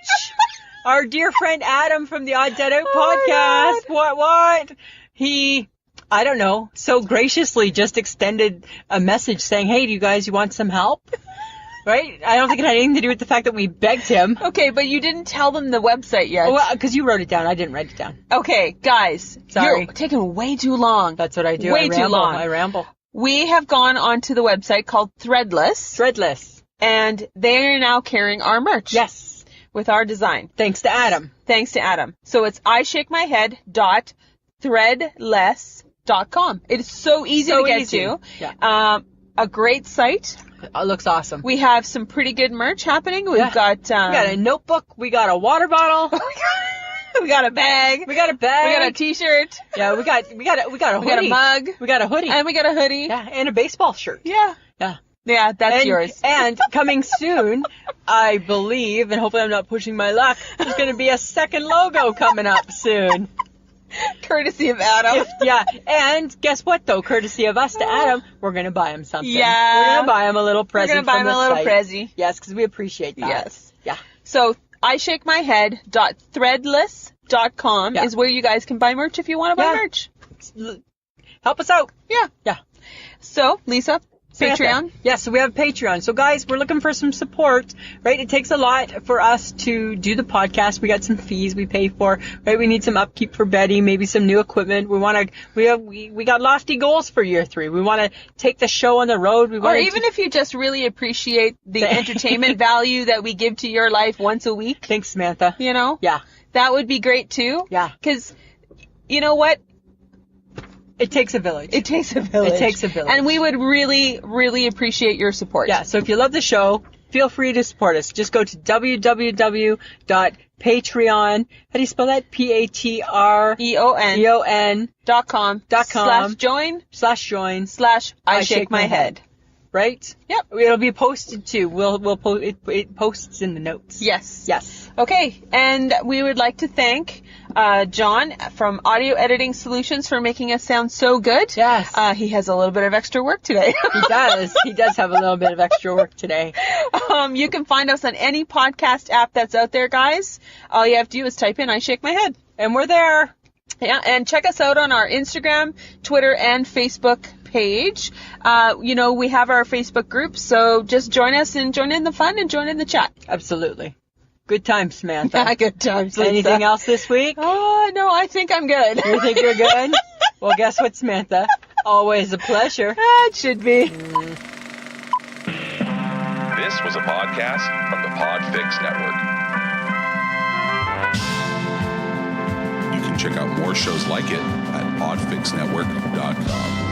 Our dear friend Adam from the Odd Dead Out podcast. What? He, I don't know, so graciously just extended a message saying, hey, do you guys want some help? Right? I don't think it had anything to do with the fact that we begged him. Okay, but you didn't tell them the website yet. Well, because you wrote it down. I didn't write it down. Okay, guys. Sorry. You're taking way too long. That's what I do. Way too long. I ramble. We have gone onto the website called Threadless. Threadless. And they are now carrying our merch. Yes. With our design. Thanks to Adam. Thanks to Adam. So it's ishakemyhead.threadless.com. It is so easy to get to. Yeah. A great site. It looks awesome. We have some pretty good merch happening. We've got we got a notebook. We got a water bottle. we got a bag. We got a bag. We got a t-shirt. Yeah, we got a hoodie. We got a mug. We got a hoodie. And we got a hoodie. Yeah, and a baseball shirt. Yeah. Yeah. Yeah, that's yours. And coming soon, I believe, and hopefully I'm not pushing my luck, there's going to be a second logo coming up soon. Courtesy of Adam. And guess what, though? Courtesy of us to Adam, we're going to buy him something. Yeah. We're going to buy him a little present. We're going to buy him a little prezi. Yes, because we appreciate that. Yes. Yeah. So, ishakemyhead.threadless.com is where you guys can buy merch if you want to buy merch. Help us out. Yeah. Yeah. So, Lisa, Patreon? Yes, so we have Patreon. So guys, we're looking for some support, right? It takes a lot for us to do the podcast. We got some fees we pay for, right? We need some upkeep for Betty, maybe some new equipment. We got lofty goals for year 3. We want to take the show on the road. Or even if you just really appreciate the entertainment value that we give to your life once a week. Thanks, Samantha. You know? Yeah. That would be great too. Yeah. Because, you know what? It takes a village. It takes a village. It takes a village. And we would really, really appreciate your support. Yeah, so if you love the show, feel free to support us. Just go to www.threadless, Patreon. How do you spell that? Patreon.com/join/join/I shake my head. Right? Yep. It'll be posted too. It posts in the notes. Yes. Yes. Okay, and we would like to thank John from Audio Editing Solutions for making us sound so good. Yes. He has a little bit of extra work today. He does. He does have a little bit of extra work today. You can find us on any podcast app that's out there, guys. All you have to do is type in I Shake My Head. And we're there. Yeah, and check us out on our Instagram, Twitter, and Facebook page. We have our Facebook group, so just join us and join in the fun and join in the chat. Absolutely. Good times, Samantha. Yeah, good times, Lisa. Anything else this week? Oh, no, I think I'm good. You think you're good? Well, guess what, Samantha? Always a pleasure. It should be. This was a podcast from the Podfix Network. You can check out more shows like it at podfixnetwork.com.